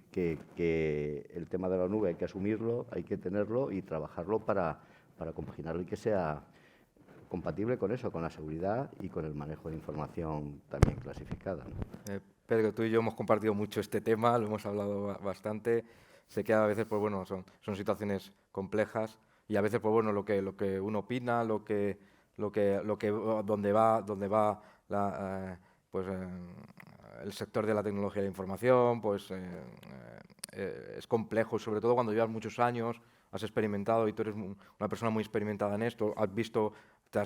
el tema de la nube hay que asumirlo, hay que tenerlo y trabajarlo para compaginarlo y que sea compatible con eso, con la seguridad y con el manejo de información también clasificada, ¿no? Pedro, tú y yo hemos compartido mucho este tema, lo hemos hablado bastante. Sé que a veces, pues bueno, son situaciones complejas y a veces, pues bueno, lo que uno opina, dónde va el sector de la tecnología de la información, pues es complejo, sobre todo cuando llevas muchos años, has experimentado y tú eres una persona muy experimentada en esto, has visto, te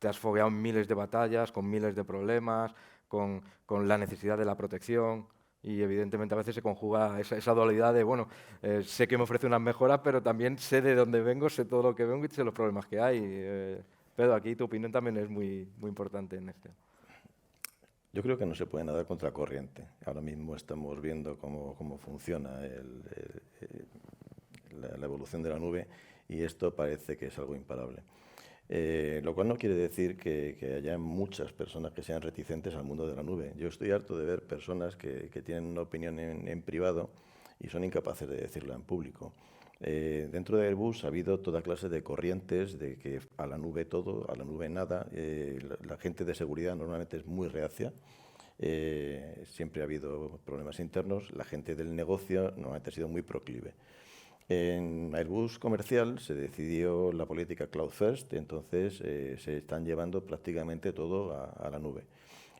has fogueado en miles de batallas, con miles de problemas, con la necesidad de la protección y evidentemente a veces se conjuga esa dualidad de, bueno, sé que me ofrece unas mejoras, pero también sé de dónde vengo, sé todo lo que vengo y sé los problemas que hay. Pedro, aquí tu opinión también es muy importante en esto. Yo creo que no se puede nadar contra corriente. Ahora mismo estamos viendo cómo funciona la evolución de la nube y esto parece que es algo imparable. Lo cual no quiere decir que haya muchas personas que sean reticentes al mundo de la nube. Yo estoy harto de ver personas que tienen una opinión en privado y son incapaces de decirla en público. Dentro de Airbus ha habido toda clase de corrientes de que a la nube todo, a la nube nada. La gente de seguridad normalmente es muy reacia. Siempre ha habido problemas internos. La gente del negocio normalmente ha sido muy proclive. En Airbus comercial se decidió la política Cloud First, entonces se están llevando prácticamente todo a la nube.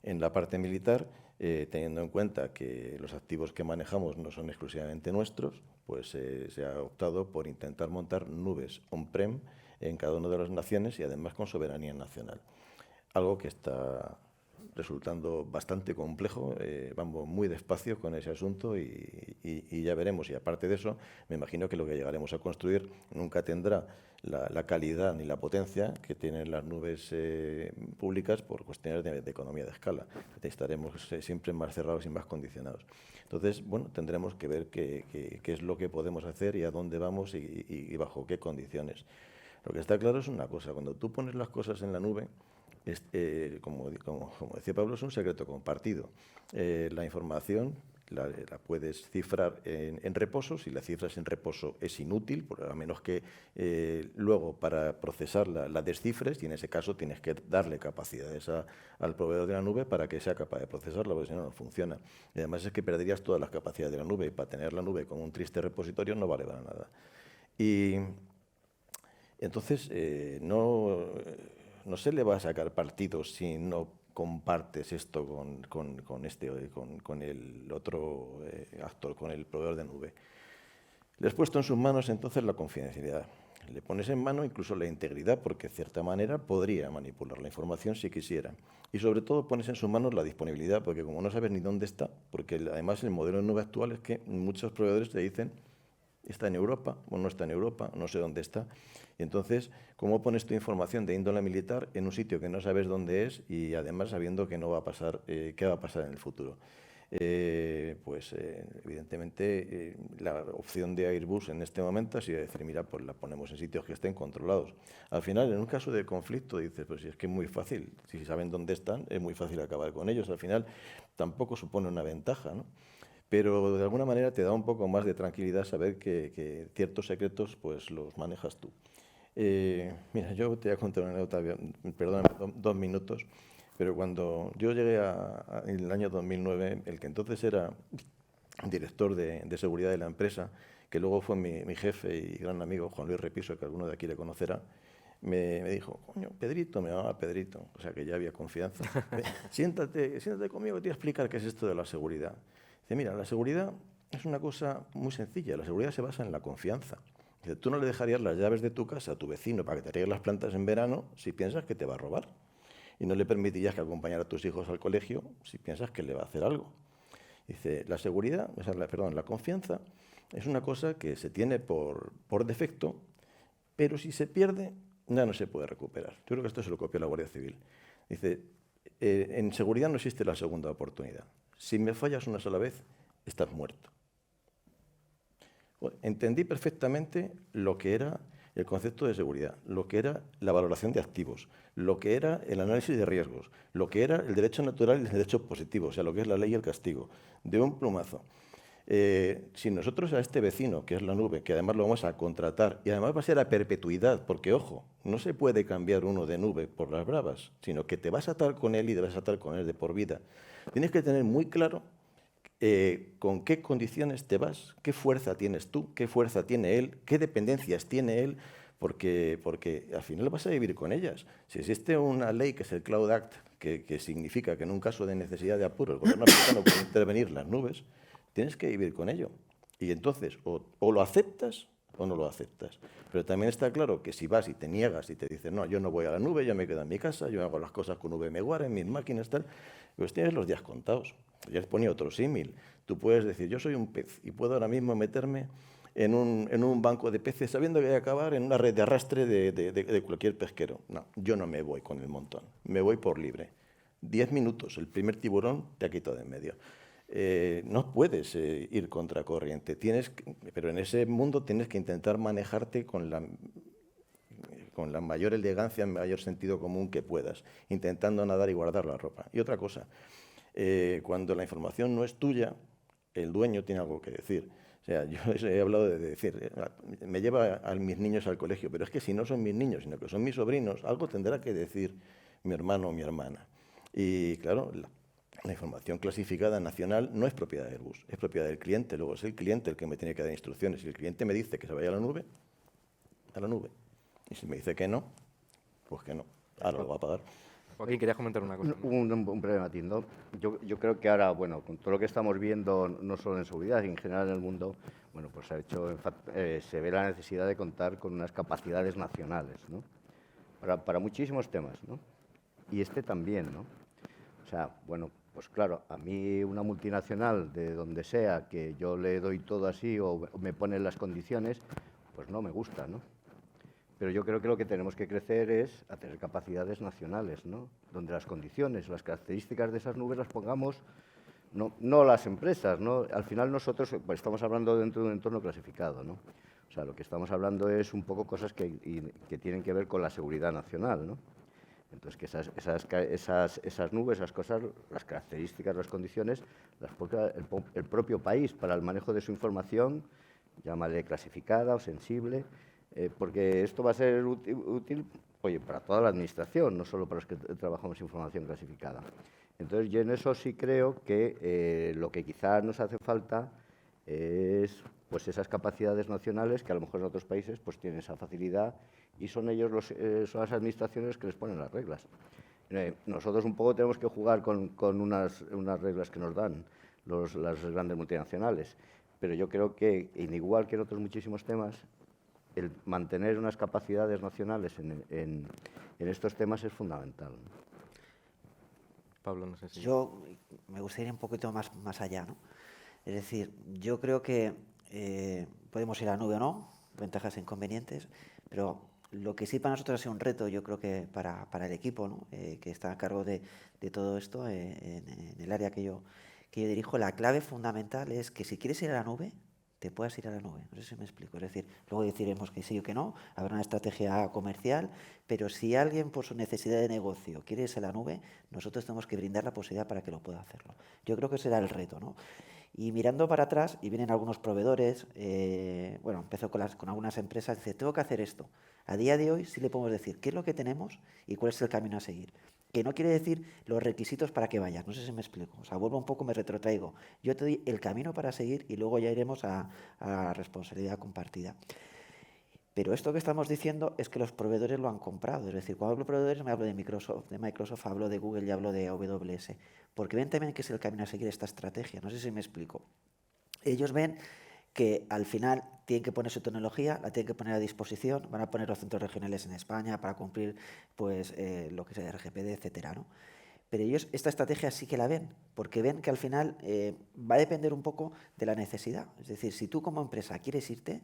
En la parte militar, teniendo en cuenta que los activos que manejamos no son exclusivamente nuestros, pues se ha optado por intentar montar nubes on-prem en cada una de las naciones y además con soberanía nacional. Algo que está resultando bastante complejo, vamos muy despacio con ese asunto y ya veremos. Y aparte de eso, me imagino que lo que llegaremos a construir nunca tendrá la calidad ni la potencia que tienen las nubes públicas por cuestiones de economía de escala. Estaremos siempre más cerrados y más condicionados. Entonces, bueno, tendremos que ver qué es lo que podemos hacer y a dónde vamos y bajo qué condiciones. Lo que está claro es una cosa, cuando tú pones las cosas en la nube, como decía Pablo, es un secreto compartido. La información la puedes cifrar en reposo. Si la cifras en reposo es inútil, a menos que luego para procesarla la descifres, y en ese caso tienes que darle capacidades al proveedor de la nube para que sea capaz de procesarla, porque si no, no funciona. Y además es que perderías todas las capacidades de la nube, y para tener la nube como un triste repositorio no vale para nada. Y entonces no se le va a sacar partido si no compartes esto con el otro actor, con el proveedor de nube. Le has puesto en sus manos entonces la confidencialidad. Le pones en mano incluso la integridad, porque de cierta manera podría manipular la información si quisiera. Y sobre todo pones en sus manos la disponibilidad, porque como no sabes ni dónde está, porque además el modelo de nube actual es que muchos proveedores te dicen está en Europa o no está en Europa, no sé dónde está. Y entonces, ¿cómo pones tu información de índole militar en un sitio que no sabes dónde es y además sabiendo que no va a pasar, qué va a pasar en el futuro? Evidentemente, la opción de Airbus en este momento ha sido decir, mira, pues la ponemos en sitios que estén controlados. Al final, en un caso de conflicto, dices, pues si es que es muy fácil, si saben dónde están, es muy fácil acabar con ellos. Al final, tampoco supone una ventaja, ¿no? Pero de alguna manera te da un poco más de tranquilidad saber que ciertos secretos pues los manejas tú. Mira, yo te voy a contar una anécdota, perdóname, 2 minutos, pero cuando yo llegué en el año 2009, el que entonces era director de seguridad de la empresa, que luego fue mi jefe y gran amigo, Juan Luis Repiso, que alguno de aquí le conocerá, me dijo, coño, Pedrito, me llamaba Pedrito, o sea que ya había confianza. Siéntate conmigo, te voy a explicar qué es esto de la seguridad. Dice, mira, la seguridad es una cosa muy sencilla, la seguridad se basa en la confianza. Dice, tú no le dejarías las llaves de tu casa a tu vecino para que te riegue las plantas en verano si piensas que te va a robar. Y no le permitirías que acompañara a tus hijos al colegio si piensas que le va a hacer algo. Dice, la seguridad, la confianza es una cosa que se tiene por defecto, pero si se pierde, ya no se puede recuperar. Yo creo que esto se lo copió la Guardia Civil. Dice, en seguridad no existe la segunda oportunidad. Si me fallas una sola vez, estás muerto. Bueno, entendí perfectamente lo que era el concepto de seguridad, lo que era la valoración de activos, lo que era el análisis de riesgos, lo que era el derecho natural y el derecho positivo, o sea, lo que es la ley y el castigo, de un plumazo. Si nosotros a este vecino, que es la nube, que además lo vamos a contratar, y además va a ser a perpetuidad, porque, ojo, no se puede cambiar uno de nube por las bravas, sino que te vas a atar con él y te vas a atar con él de por vida. Tienes que tener muy claro con qué condiciones te vas, qué fuerza tienes tú, qué fuerza tiene él, qué dependencias tiene él, porque al final vas a vivir con ellas. Si existe una ley que es el Cloud Act, que significa que en un caso de necesidad de apuro el gobierno americano puede intervenir las nubes, tienes que vivir con ello. Y entonces o lo aceptas o no lo aceptas. Pero también está claro que si vas y te niegas y te dices, no, yo no voy a la nube, yo me quedo en mi casa, yo hago las cosas con VMware, en mis máquinas, tal, pues tienes los días contados. Ya les ponía otro símil. Tú puedes decir, yo soy un pez y puedo ahora mismo meterme en un banco de peces sabiendo que voy a acabar en una red de arrastre de cualquier pesquero. No, yo no me voy con el montón, me voy por libre. 10 minutos, el primer tiburón te ha quitado de en medio. No puedes ir contracorriente, pero en ese mundo tienes que intentar manejarte con la mayor elegancia, el mayor sentido común que puedas, intentando nadar y guardar la ropa. Y otra cosa, cuando la información no es tuya, el dueño tiene algo que decir. O sea, yo he hablado de decir, me lleva a mis niños al colegio, pero es que si no son mis niños, sino que son mis sobrinos, algo tendrá que decir mi hermano o mi hermana. Y claro, la información clasificada nacional no es propiedad de Airbus, es propiedad del cliente. Luego es el cliente el que me tiene que dar instrucciones. Si el cliente me dice que se vaya a la nube, a la nube. Y si me dice que no, pues que no. Ahora lo va a pagar. Joaquín, querías comentar una cosa, ¿no? Un breve matiz, ¿no? Yo creo que ahora, bueno, con todo lo que estamos viendo, no solo en seguridad, sino en general en el mundo, bueno, pues se ve la necesidad de contar con unas capacidades nacionales, ¿no? Para muchísimos temas, ¿no? Y este también, ¿no? O sea, bueno, pues claro, a mí una multinacional de donde sea, que yo le doy todo así o me pone las condiciones, pues no me gusta, ¿no? Pero yo creo que lo que tenemos que crecer es a tener capacidades nacionales, ¿no? Donde las condiciones, las características de esas nubes las pongamos, no las empresas, ¿no? Al final nosotros pues, estamos hablando dentro de un entorno clasificado, ¿no? O sea, lo que estamos hablando es un poco cosas que tienen que ver con la seguridad nacional, ¿no? Entonces, que esas nubes, esas cosas, las características, las condiciones, las ponga el propio país para el manejo de su información, llámale clasificada o sensible, porque esto va a ser útil, oye, para toda la administración, no solo para los que trabajamos información clasificada. Entonces, yo en eso sí creo que lo que quizás nos hace falta es pues esas capacidades nacionales que a lo mejor en otros países pues tienen esa facilidad y son ellos son las administraciones que les ponen las reglas. Nosotros un poco tenemos que jugar con unas reglas que nos dan las grandes multinacionales, pero yo creo que, igual que en otros muchísimos temas, el mantener unas capacidades nacionales en estos temas es fundamental. Pablo, no sé si... Yo me gustaría ir un poquito más allá, ¿no? Es decir, yo creo que podemos ir a la nube o no, ventajas e inconvenientes, pero lo que sí para nosotros ha sido un reto, yo creo que para el equipo, ¿no? Que está a cargo de todo esto, en el área que yo dirijo, la clave fundamental es que si quieres ir a la nube, te puedas ir a la nube. No sé si me explico. Es decir, luego deciremos que sí o que no, habrá una estrategia comercial, pero si alguien por su necesidad de negocio quiere irse a la nube, nosotros tenemos que brindar la posibilidad para que lo pueda hacerlo. Yo creo que ese era el reto, ¿no? Y mirando para atrás, y vienen algunos proveedores, bueno, empezó con algunas empresas, dice, tengo que hacer esto. A día de hoy sí le podemos decir qué es lo que tenemos y cuál es el camino a seguir. Que no quiere decir los requisitos para que vayas, no sé si me explico. O sea, vuelvo un poco, me retrotraigo. Yo te doy el camino para seguir y luego ya iremos a la responsabilidad compartida. Pero esto que estamos diciendo es que los proveedores lo han comprado. Es decir, cuando hablo de proveedores me hablo de Microsoft, hablo de Google y hablo de AWS. Porque ven también que es el camino a seguir esta estrategia. No sé si me explico. Ellos ven que al final tienen que poner su tecnología, la tienen que poner a disposición, van a poner los centros regionales en España para cumplir pues, lo que es el RGPD, etcétera, ¿no? Pero ellos esta estrategia sí que la ven, porque ven que al final va a depender un poco de la necesidad. Es decir, si tú como empresa quieres irte,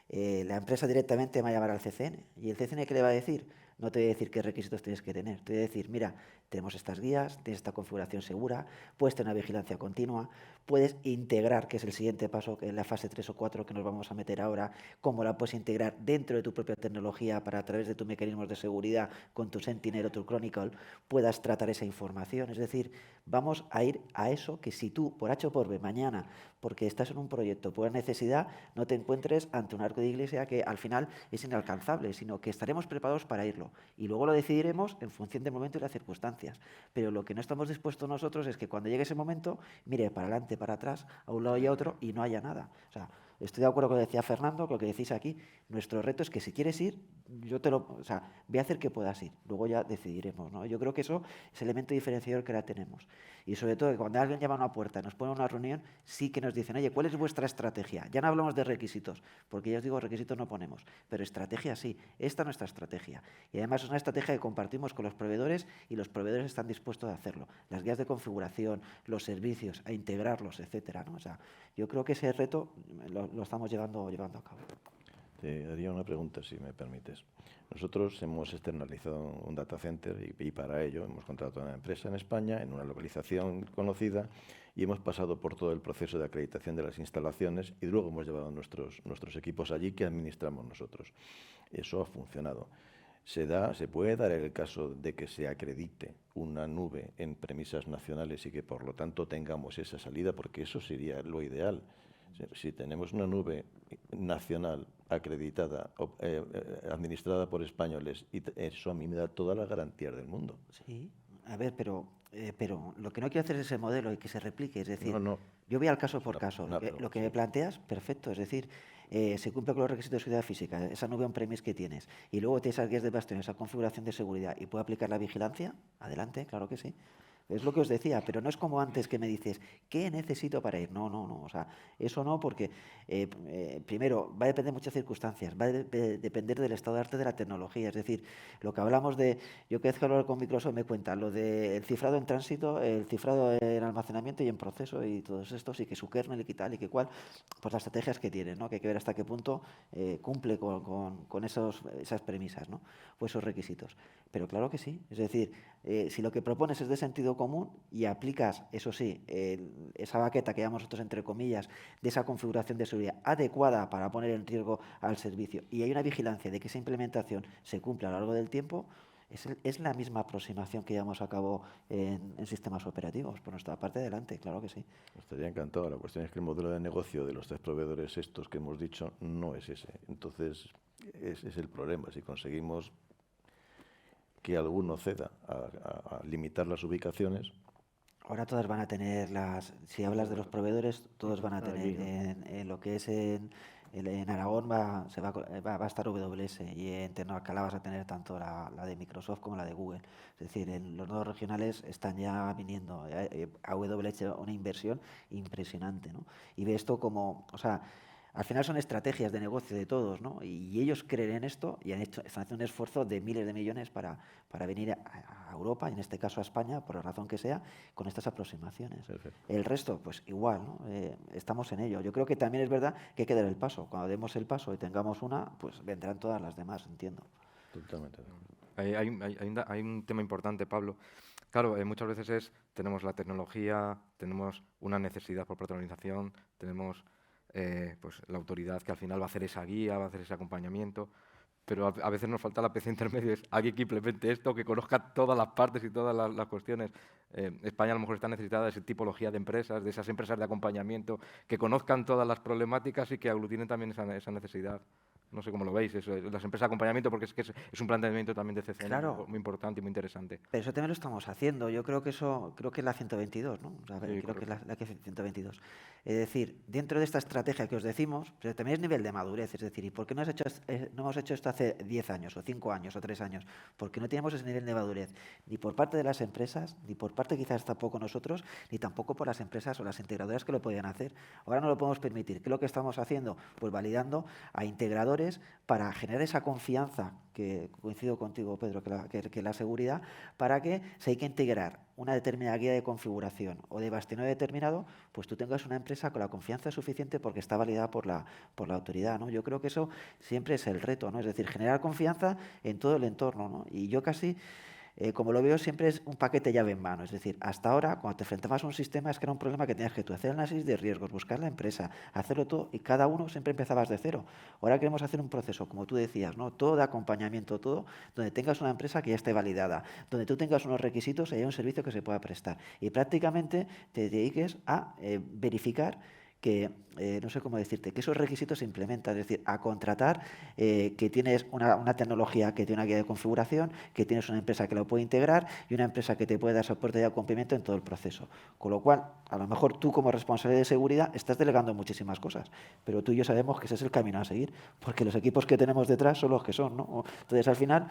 la empresa directamente va a llamar al CCN. ¿Y el CCN qué le va a decir? No te voy a decir qué requisitos tienes que tener. Te voy a decir, mira, tenemos estas guías, tienes esta configuración segura, puedes tener una vigilancia continua, puedes integrar, que es el siguiente paso, que es la fase 3 o 4 que nos vamos a meter ahora, cómo la puedes integrar dentro de tu propia tecnología para a través de tus mecanismos de seguridad, con tu Sentinel o tu Chronicle, puedas tratar esa información. Es decir, vamos a ir a eso que si tú, por H o por B, mañana, porque estás en un proyecto por necesidad, no te encuentres ante un arco de iglesia que al final es inalcanzable, sino que estaremos preparados para irlo. Y luego lo decidiremos en función del momento y las circunstancias. Pero lo que no estamos dispuestos nosotros es que cuando llegue ese momento, mire para adelante, para atrás, a un lado y a otro, y no haya nada. O sea, estoy de acuerdo con lo que decía Fernando, con lo que decís aquí. Nuestro reto es que si quieres ir, voy a hacer que puedas ir. Luego ya decidiremos, ¿no? Yo creo que eso es el elemento diferenciador que ahora tenemos. Y sobre todo que cuando alguien llama a una puerta, nos pone una reunión, sí que nos dicen, oye, ¿cuál es vuestra estrategia? Ya no hablamos de requisitos, porque ya os digo, requisitos no ponemos, pero estrategia sí. Esta es nuestra estrategia. Y además es una estrategia que compartimos con los proveedores y los proveedores están dispuestos a hacerlo. Las guías de configuración, los servicios, a integrarlos, etcétera, ¿no? O sea, yo creo que ese reto lo estamos llevando a cabo. Te haría una pregunta, si me permites. Nosotros hemos externalizado un data center y para ello hemos contratado a una empresa en España, en una localización conocida, y hemos pasado por todo el proceso de acreditación de las instalaciones y luego hemos llevado nuestros equipos allí que administramos nosotros. Eso ha funcionado. Se puede dar el caso de que se acredite una nube en premisas nacionales y que por lo tanto tengamos esa salida, porque eso sería lo ideal. Si tenemos una nube nacional acreditada, administrada por españoles, y eso a mí me da toda la garantía del mundo. Sí, a ver, pero Pero lo que no quiero hacer es ese modelo y que se replique. Es decir, No. yo voy al caso por caso. una Lo que me planteas, perfecto. Es decir, se cumple con los requisitos de seguridad física, esa nube on-premise que tienes, y luego tienes esas guías de bastión, esa configuración de seguridad, y puedo aplicar la vigilancia, adelante, claro que sí. Es lo que os decía, pero no es como antes que me dices, ¿qué necesito para ir? No. O sea, eso no, porque primero va a depender de muchas circunstancias, va a depender del estado de arte de la tecnología. Es decir, lo que hablamos de, yo que he hablado con Microsoft me cuentan, lo del cifrado en tránsito, el cifrado en almacenamiento y en proceso y todos estos, y que su kernel y que tal y que cual, pues las estrategias que tienen, ¿no? Que hay que ver hasta qué punto cumple con esas premisas, ¿no? Pues esos requisitos. Pero claro que sí, es decir, si lo que propones es de sentido común y aplicas, eso sí, esa baqueta que llamamos nosotros entre comillas, de esa configuración de seguridad adecuada para poner en riesgo al servicio, y hay una vigilancia de que esa implementación se cumpla a lo largo del tiempo, es la misma aproximación que llevamos a cabo en sistemas operativos. Por nuestra parte, adelante, claro que sí. Estaría encantado. La cuestión es que el modelo de negocio de los 3 proveedores estos que hemos dicho no es ese. Entonces, ese es el problema. Si conseguimos que alguno ceda a limitar las ubicaciones. Ahora todas van a tener si hablas de los proveedores, todos van a tener, en lo que es en Aragón va a estar AWS, y en Tecnoalcalá vas a tener tanto la de Microsoft como la de Google. Es decir, en los nodos regionales están ya viniendo. AWS ha hecho una inversión impresionante, ¿no? Y ve esto como, o sea, al final son estrategias de negocio de todos, ¿no? Y ellos creen en esto y están haciendo un esfuerzo de miles de millones para venir a Europa, y en este caso a España, por la razón que sea, con estas aproximaciones. Perfecto. El resto, pues igual, ¿no? Estamos en ello. Yo creo que también es verdad que hay que dar el paso. Cuando demos el paso y tengamos una, pues vendrán todas las demás, entiendo. Totalmente. Hay un tema importante, Pablo. Claro, muchas veces tenemos la tecnología, tenemos una necesidad por patronización, tenemos pues la autoridad que al final va a hacer esa guía, va a hacer ese acompañamiento, pero a veces nos falta la pieza intermedia, es alguien que implemente esto, que conozca todas las partes y todas las cuestiones. España a lo mejor está necesitada de esa tipología de empresas, de esas empresas de acompañamiento, que conozcan todas las problemáticas y que aglutinen también esa necesidad. No sé cómo lo veis, las empresas de acompañamiento, porque es un planteamiento también de CCN Claro. muy importante y muy interesante. Pero eso también lo estamos haciendo. Yo creo que es la 122, ¿no? O sea, Sí, creo que es correcto. la que es 122. Es decir, dentro de esta estrategia que os decimos, pero también es nivel de madurez. Es decir, ¿y por qué no hemos hecho esto hace 10 años, o 5 años, o 3 años? Porque no teníamos ese nivel de madurez, ni por parte de las empresas, ni por parte quizás tampoco nosotros, ni tampoco por las empresas o las integradoras que lo podían hacer. Ahora no lo podemos permitir. ¿Qué es lo que estamos haciendo? Pues validando a integradores para generar esa confianza, que coincido contigo, Pedro, que la seguridad, para que si hay que integrar una determinada guía de configuración o de bastionado determinado, pues tú tengas una empresa con la confianza suficiente porque está validada por la autoridad, ¿no? Yo creo que eso siempre es el reto, ¿no? Es decir, generar confianza en todo el entorno, ¿no? Y yo casi, como lo veo, siempre es un paquete llave en mano. Es decir, hasta ahora, cuando te enfrentabas a un sistema, es que era un problema que tenías que tú hacer análisis de riesgos, buscar la empresa, hacerlo todo, y cada uno siempre empezabas de cero. Ahora queremos hacer un proceso, como tú decías, ¿no? Todo de acompañamiento, todo, donde tengas una empresa que ya esté validada, donde tú tengas unos requisitos y haya un servicio que se pueda prestar. Y prácticamente te dediques a verificar que, no sé cómo decirte, que esos requisitos se implementan, es decir, a contratar, que tienes una tecnología que tiene una guía de configuración, que tienes una empresa que lo puede integrar y una empresa que te puede dar soporte y acompañamiento en todo el proceso. Con lo cual, a lo mejor tú como responsable de seguridad estás delegando muchísimas cosas, pero tú y yo sabemos que ese es el camino a seguir, porque los equipos que tenemos detrás son los que son, ¿no? Entonces, al final,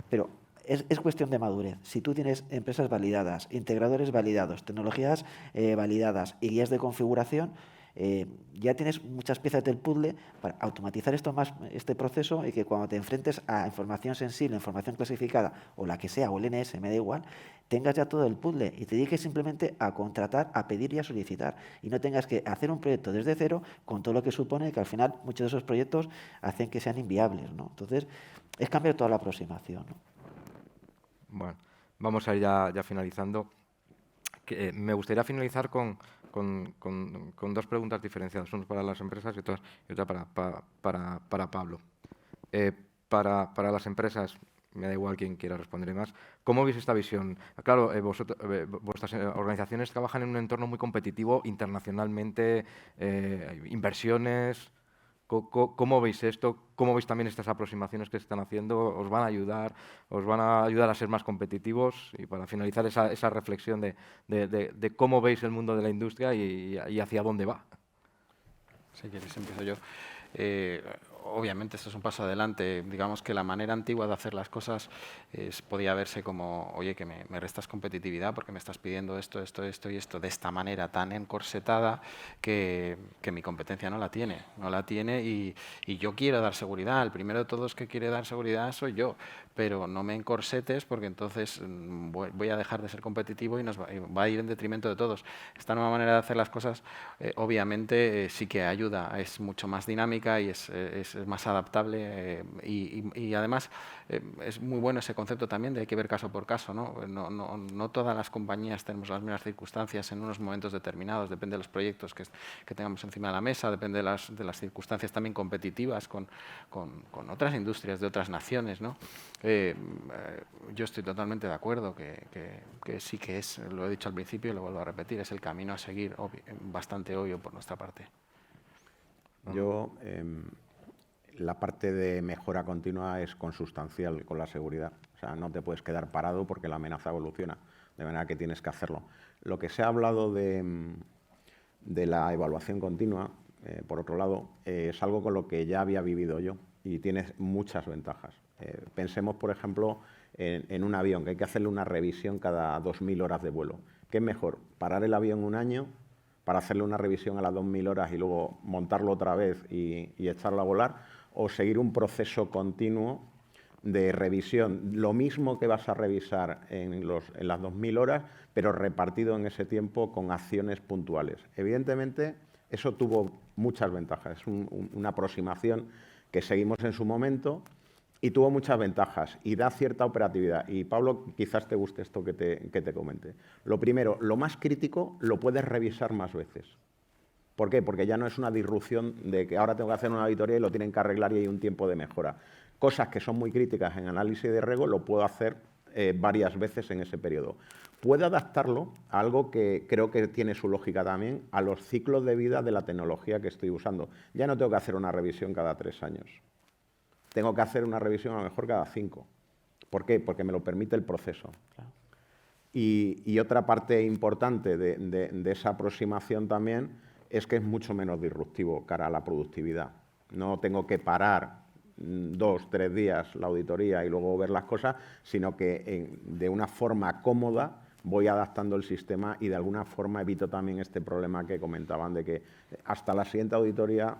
pero es cuestión de madurez. Si tú tienes empresas validadas, integradores validados, tecnologías validadas y guías de configuración, ya tienes muchas piezas del puzzle para automatizar este proceso, y que cuando te enfrentes a información sensible, información clasificada o la que sea, o el NS, me da igual, tengas ya todo el puzzle y te dediques simplemente a contratar, a pedir y a solicitar, y no tengas que hacer un proyecto desde cero con todo lo que supone, que al final muchos de esos proyectos hacen que sean inviables, ¿no? Entonces, es cambiar toda la aproximación, ¿no? Bueno, vamos a ir ya finalizando. Me gustaría finalizar con dos preguntas diferenciadas, una para las empresas y otra para Pablo. Para las empresas, me da igual quién quiera responder más, ¿cómo veis esta visión? Claro, vuestras organizaciones trabajan en un entorno muy competitivo internacionalmente, inversiones. ¿Cómo veis esto? ¿Cómo veis también estas aproximaciones que se están haciendo? ¿Os van a ayudar? ¿Os van a ayudar a ser más competitivos? Y para finalizar esa reflexión de cómo veis el mundo de la industria y hacia dónde va. Si quieres, empiezo yo. Obviamente esto es un paso adelante. Digamos que la manera antigua de hacer las cosas podía verse como, oye, que me restas competitividad porque me estás pidiendo esto y esto de esta manera tan encorsetada que mi competencia no la tiene y yo quiero dar seguridad. El primero de todos que quiere dar seguridad soy yo, pero no me encorsetes porque entonces voy a dejar de ser competitivo y va a ir en detrimento de todos. Esta nueva manera de hacer las cosas obviamente sí que ayuda, es mucho más dinámica y es más adaptable y además es muy bueno ese concepto también de hay que ver caso por caso, ¿no? No todas las compañías tenemos las mismas circunstancias en unos momentos determinados, depende de los proyectos que tengamos encima de la mesa, depende de las circunstancias también competitivas con otras industrias de otras naciones, ¿no? Yo estoy totalmente de acuerdo que sí que es, lo he dicho al principio y lo vuelvo a repetir, es el camino a seguir bastante obvio por nuestra parte. Yo, la parte de mejora continua es consustancial con la seguridad. O sea, no te puedes quedar parado porque la amenaza evoluciona, de manera que tienes que hacerlo. Lo que se ha hablado de la evaluación continua, por otro lado, es algo con lo que ya había vivido yo y tiene muchas ventajas. Pensemos, por ejemplo, en un avión, que hay que hacerle una revisión cada 2.000 horas de vuelo. ¿Qué es mejor? ¿Parar el avión un año para hacerle una revisión a las 2.000 horas y luego montarlo otra vez y echarlo a volar? ¿O seguir un proceso continuo de revisión? Lo mismo que vas a revisar en las 2.000 horas, pero repartido en ese tiempo con acciones puntuales. Evidentemente, eso tuvo muchas ventajas. Es una aproximación que seguimos en su momento y tuvo muchas ventajas y da cierta operatividad. Y, Pablo, quizás te guste esto que te comente. Lo primero, lo más crítico lo puedes revisar más veces. ¿Por qué? Porque ya no es una disrupción de que ahora tengo que hacer una auditoría y lo tienen que arreglar y hay un tiempo de mejora. Cosas que son muy críticas en análisis de riesgo lo puedo hacer varias veces en ese periodo. Puedo adaptarlo a algo que creo que tiene su lógica también, a los ciclos de vida de la tecnología que estoy usando. Ya no tengo que hacer una revisión cada 3 años. Tengo que hacer una revisión a lo mejor cada 5. ¿Por qué? Porque me lo permite el proceso. Claro. Y otra parte importante de esa aproximación también es que es mucho menos disruptivo cara a la productividad. No tengo que parar 2, 3 días la auditoría y luego ver las cosas, sino que de una forma cómoda voy adaptando el sistema y de alguna forma evito también este problema que comentaban de que hasta la siguiente auditoría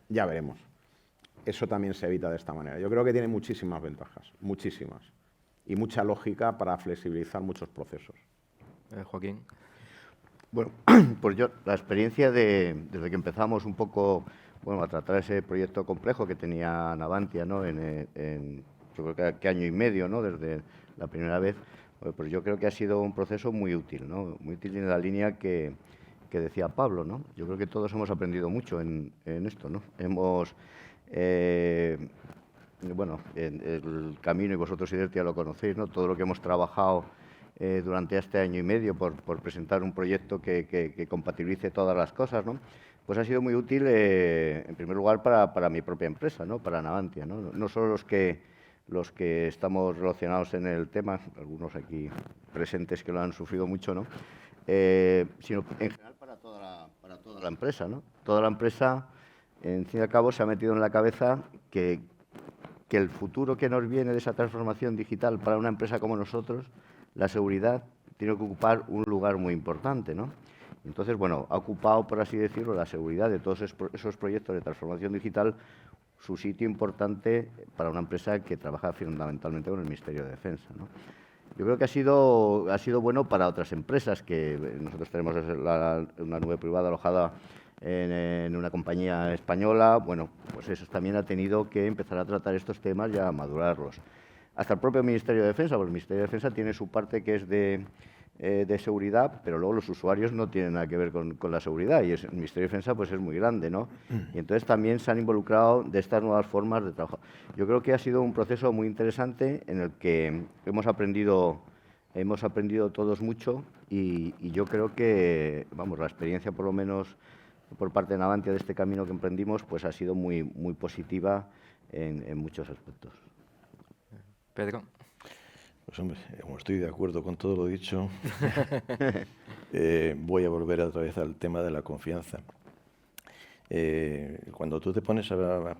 ya veremos. Eso también se evita de esta manera. Yo creo que tiene muchísimas ventajas, muchísimas, y mucha lógica para flexibilizar muchos procesos. Joaquín. Bueno, pues yo, la experiencia desde que empezamos un poco a tratar ese proyecto complejo que tenía Navantia, ¿no? Yo creo que año y medio, ¿no? Desde la primera vez, pues yo creo que ha sido un proceso muy útil, ¿no? Muy útil en la línea que decía Pablo, ¿no? Yo creo que todos hemos aprendido mucho en esto, ¿no? Bueno, en el camino, y vosotros, Sidertia, lo conocéis, ¿no? Todo lo que hemos trabajado durante este año y medio por presentar un proyecto que compatibilice todas las cosas, ¿no? Pues ha sido muy útil, en primer lugar, para mi propia empresa, ¿no? Para Navantia, ¿no? No solo los que estamos relacionados en el tema, algunos aquí presentes que lo han sufrido mucho, ¿no? Sino en general para toda la empresa, ¿no? Toda la empresa, en fin y al cabo, se ha metido en la cabeza que el futuro que nos viene de esa transformación digital para una empresa como nosotros, la seguridad tiene que ocupar un lugar muy importante, ¿no? Entonces, bueno, ha ocupado, por así decirlo, la seguridad de todos esos proyectos de transformación digital su sitio importante para una empresa que trabaja fundamentalmente con el Ministerio de Defensa, ¿no? Yo creo que ha sido bueno para otras empresas, que nosotros tenemos una nube privada alojada en una compañía española. Bueno, pues eso también ha tenido que empezar a tratar estos temas y a madurarlos. Hasta el propio Ministerio de Defensa, porque el Ministerio de Defensa tiene su parte que es de seguridad, pero luego los usuarios no tienen nada que ver con la seguridad, y el Ministerio de Defensa pues es muy grande, ¿no? Y entonces también se han involucrado de estas nuevas formas de trabajo. Yo creo que ha sido un proceso muy interesante en el que hemos aprendido todos mucho, y yo creo que, vamos, la experiencia por lo menos por parte de Navantia de este camino que emprendimos, pues ha sido muy, muy positiva en muchos aspectos. Pedro. Pues hombre, como estoy de acuerdo con todo lo dicho, voy a volver otra vez al tema de la confianza. Cuando tú te pones a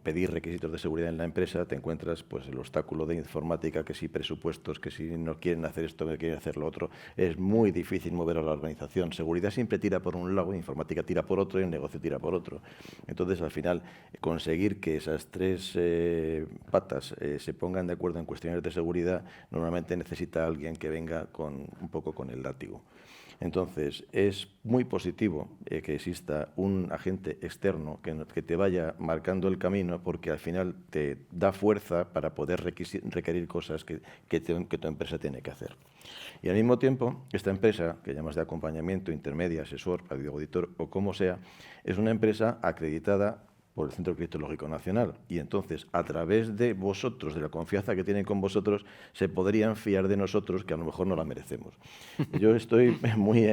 pedir requisitos de seguridad en la empresa, te encuentras pues el obstáculo de informática, que si presupuestos, que si no quieren hacer esto, que quieren hacer lo otro. Es muy difícil mover a la organización. Seguridad siempre tira por un lado, informática tira por otro y el negocio tira por otro. Entonces, al final, conseguir que esas tres patas se pongan de acuerdo en cuestiones de seguridad, normalmente necesita alguien que venga un poco con el látigo. Entonces, es muy positivo que exista un agente externo que te vaya marcando el camino, porque al final te da fuerza para poder requerir cosas que tu empresa tiene que hacer. Y al mismo tiempo, esta empresa, que llamas de acompañamiento, intermedia, asesor, auditor o como sea, es una empresa acreditada por el Centro Criptológico Nacional. Y entonces, a través de vosotros, de la confianza que tienen con vosotros, se podrían fiar de nosotros, que a lo mejor no la merecemos. Yo estoy muy...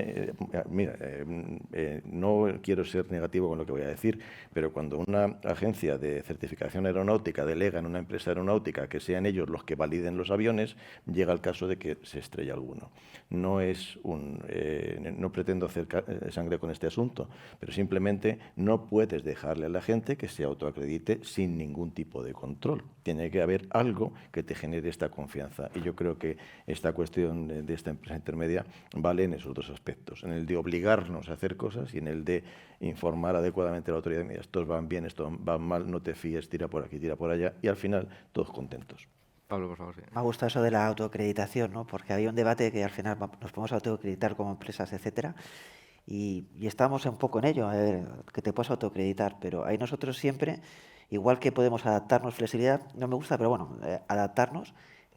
no quiero ser negativo con lo que voy a decir, pero cuando una agencia de certificación aeronáutica delega en una empresa aeronáutica que sean ellos los que validen los aviones, llega el caso de que se estrella alguno. No pretendo hacer sangre con este asunto, pero simplemente no puedes dejarle a la gente que se autoacredite sin ningún tipo de control. Tiene que haber algo que te genere esta confianza. Y yo creo que esta cuestión de esta empresa intermedia vale en esos dos aspectos, en el de obligarnos a hacer cosas y en el de informar adecuadamente a la autoridad. Mira, estos van bien, estos van mal, no te fíes, tira por aquí, tira por allá, y al final todos contentos. Pablo, por favor. Sí. Me ha gustado eso de la autoacreditación, ¿no? Porque había un debate que al final nos podemos autoacreditar como empresas, etcétera. Y estamos un poco en ello, a ver, que te puedas autoacreditar, pero ahí nosotros siempre, igual que podemos adaptarnos, flexibilidad, no me gusta, pero bueno, adaptarnos,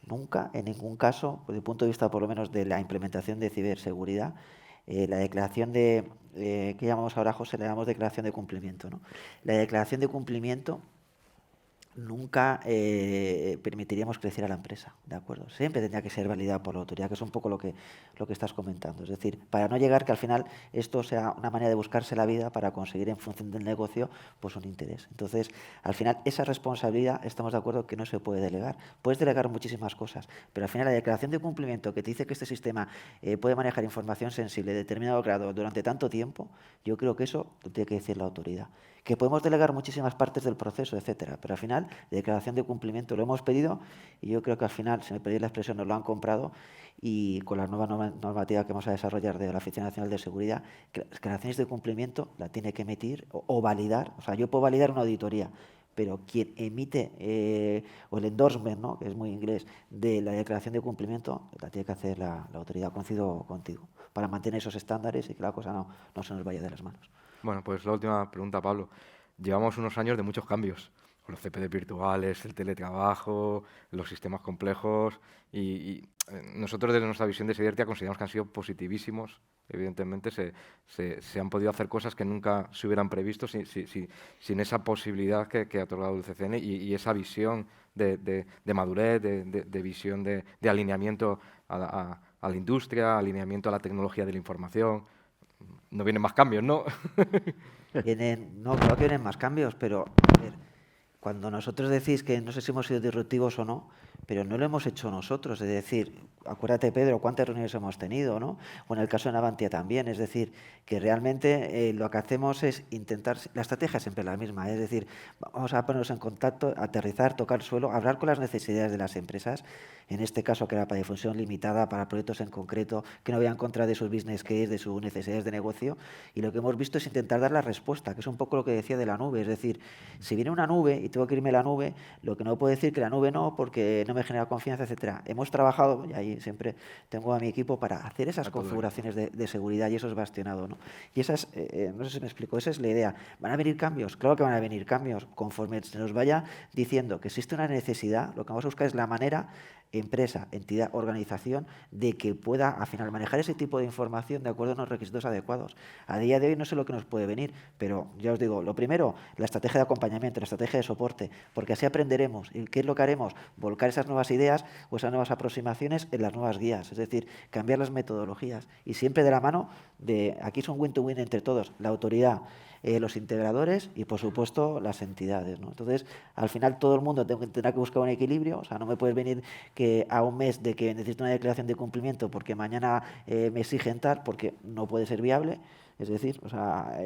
nunca, en ningún caso, desde el punto de vista por lo menos de la implementación de ciberseguridad, la declaración de, ¿qué llamamos ahora, José? Le llamamos declaración de cumplimiento, ¿no? La declaración de cumplimiento nunca permitiríamos crecer a la empresa, ¿de acuerdo? Siempre tendría que ser validada por la autoridad, que es un poco lo que estás comentando. Es decir, para no llegar que al final esto sea una manera de buscarse la vida para conseguir en función del negocio pues un interés. Entonces, al final, esa responsabilidad, estamos de acuerdo que no se puede delegar. Puedes delegar muchísimas cosas, pero al final la declaración de cumplimiento que te dice que este sistema puede manejar información sensible de determinado grado durante tanto tiempo, yo creo que eso lo tiene que decir la autoridad. Que podemos delegar muchísimas partes del proceso, etcétera, pero al final, la declaración de cumplimiento lo hemos pedido y yo creo que al final, si me pedís la expresión, nos lo han comprado y con la nueva normativa que vamos a desarrollar de la Oficina Nacional de Seguridad, que las declaraciones de cumplimiento la tiene que emitir o validar. O sea, yo puedo validar una auditoría, pero quien emite o el endorsement, ¿no?, que es muy inglés, de la declaración de cumplimiento, la tiene que hacer la autoridad. Coincido contigo, para mantener esos estándares y que la cosa no se nos vaya de las manos. Bueno, pues la última pregunta, Pablo. Llevamos unos años de muchos cambios, con los CPD virtuales, el teletrabajo, los sistemas complejos, y nosotros desde nuestra visión de Sidertia consideramos que han sido positivísimos. Evidentemente se han podido hacer cosas que nunca se hubieran previsto sin esa posibilidad que ha otorgado el CCN y esa visión de madurez, de visión de alineamiento a la industria, alineamiento a la tecnología de la información. No vienen más cambios, ¿no? No, creo que vienen más cambios, pero a ver, cuando nosotros decís que no sé si hemos sido disruptivos o no, pero no lo hemos hecho nosotros. Es decir, acuérdate, Pedro, cuántas reuniones hemos tenido, ¿no? O en el caso de Navantia también. Es decir, que realmente lo que hacemos es intentar... La estrategia es siempre la misma. Es decir, vamos a ponernos en contacto, aterrizar, tocar suelo, hablar con las necesidades de las empresas. En este caso, que era para difusión limitada, para proyectos en concreto, que no vayan en contra de sus business case, de sus necesidades de negocio. Y lo que hemos visto es intentar dar la respuesta, que es un poco lo que decía de la nube. Es decir, si viene una nube y tengo que irme a la nube, lo que no puedo decir que la nube no, porque no me genera confianza, etcétera. Hemos trabajado, y ahí siempre tengo a mi equipo para hacer esas configuraciones de seguridad y eso es bastionado, ¿no? Y esas, no sé si me explico, esa es la idea. ¿Van a venir cambios? Claro que van a venir cambios. Conforme se nos vaya diciendo que existe una necesidad, lo que vamos a buscar es la manera empresa, entidad, organización, de que pueda al final manejar ese tipo de información de acuerdo a unos requisitos adecuados. A día de hoy no sé lo que nos puede venir, pero ya os digo, lo primero, la estrategia de acompañamiento, la estrategia de soporte, porque así aprenderemos. ¿Y qué es lo que haremos? Volcar esas nuevas ideas o esas nuevas aproximaciones en las nuevas guías, es decir, cambiar las metodologías y siempre de la mano de, aquí es un win-to-win entre todos, la autoridad, los integradores y, por supuesto, las entidades, ¿no? Entonces, al final, todo el mundo tendrá que buscar un equilibrio. O sea, no me puedes venir que a un mes de que necesito una declaración de cumplimiento porque mañana me exigen tal, porque no puede ser viable. Es decir, o sea,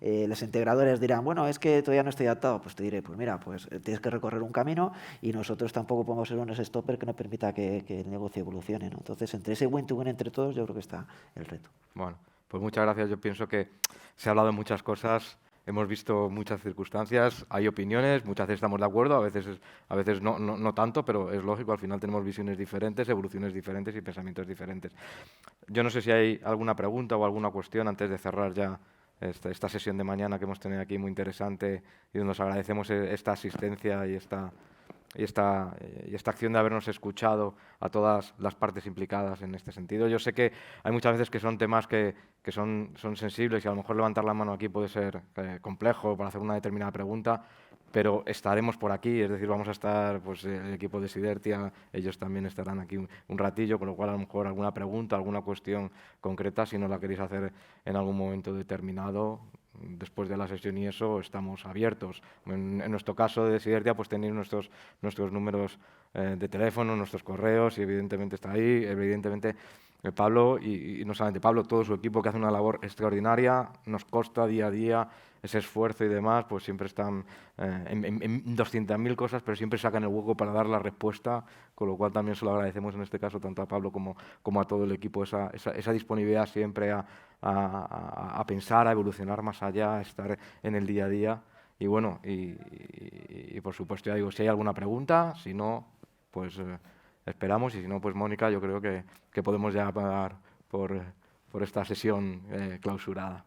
los integradores dirán, bueno, es que todavía no estoy adaptado. Pues te diré, pues mira, pues tienes que recorrer un camino y nosotros tampoco podemos ser unos stopper que no permita que el negocio evolucione, ¿no? Entonces, entre ese win-to-win entre todos, yo creo que está el reto. Bueno, pues muchas gracias. Yo pienso que se ha hablado de muchas cosas, hemos visto muchas circunstancias, hay opiniones, muchas veces estamos de acuerdo, a veces no tanto, pero es lógico, al final tenemos visiones diferentes, evoluciones diferentes y pensamientos diferentes. Yo no sé si hay alguna pregunta o alguna cuestión antes de cerrar ya esta sesión de mañana que hemos tenido aquí muy interesante y donde nos agradecemos esta asistencia y esta acción de habernos escuchado a todas las partes implicadas en este sentido. Yo sé que hay muchas veces que son temas que son sensibles y a lo mejor levantar la mano aquí puede ser complejo para hacer una determinada pregunta, pero estaremos por aquí, es decir, vamos a estar, pues el equipo de Sidertia, ellos también estarán aquí un ratillo, con lo cual a lo mejor alguna pregunta, alguna cuestión concreta, si nos la queréis hacer en algún momento determinado, después de la sesión y eso, estamos abiertos. En nuestro caso de Sidertia, pues tenéis nuestros números de teléfono, nuestros correos, y evidentemente está ahí, evidentemente Pablo, y no solamente Pablo, todo su equipo que hace una labor extraordinaria, nos consta día a día ese esfuerzo y demás, pues siempre están en 200.000 cosas, pero siempre sacan el hueco para dar la respuesta, con lo cual también se lo agradecemos en este caso tanto a Pablo como a todo el equipo, esa disponibilidad siempre a pensar, a evolucionar más allá, a estar en el día a día. Y bueno, y por supuesto, ya digo, si hay alguna pregunta, si no, pues esperamos, y si no, pues Mónica, yo creo que podemos ya pagar por esta sesión clausurada.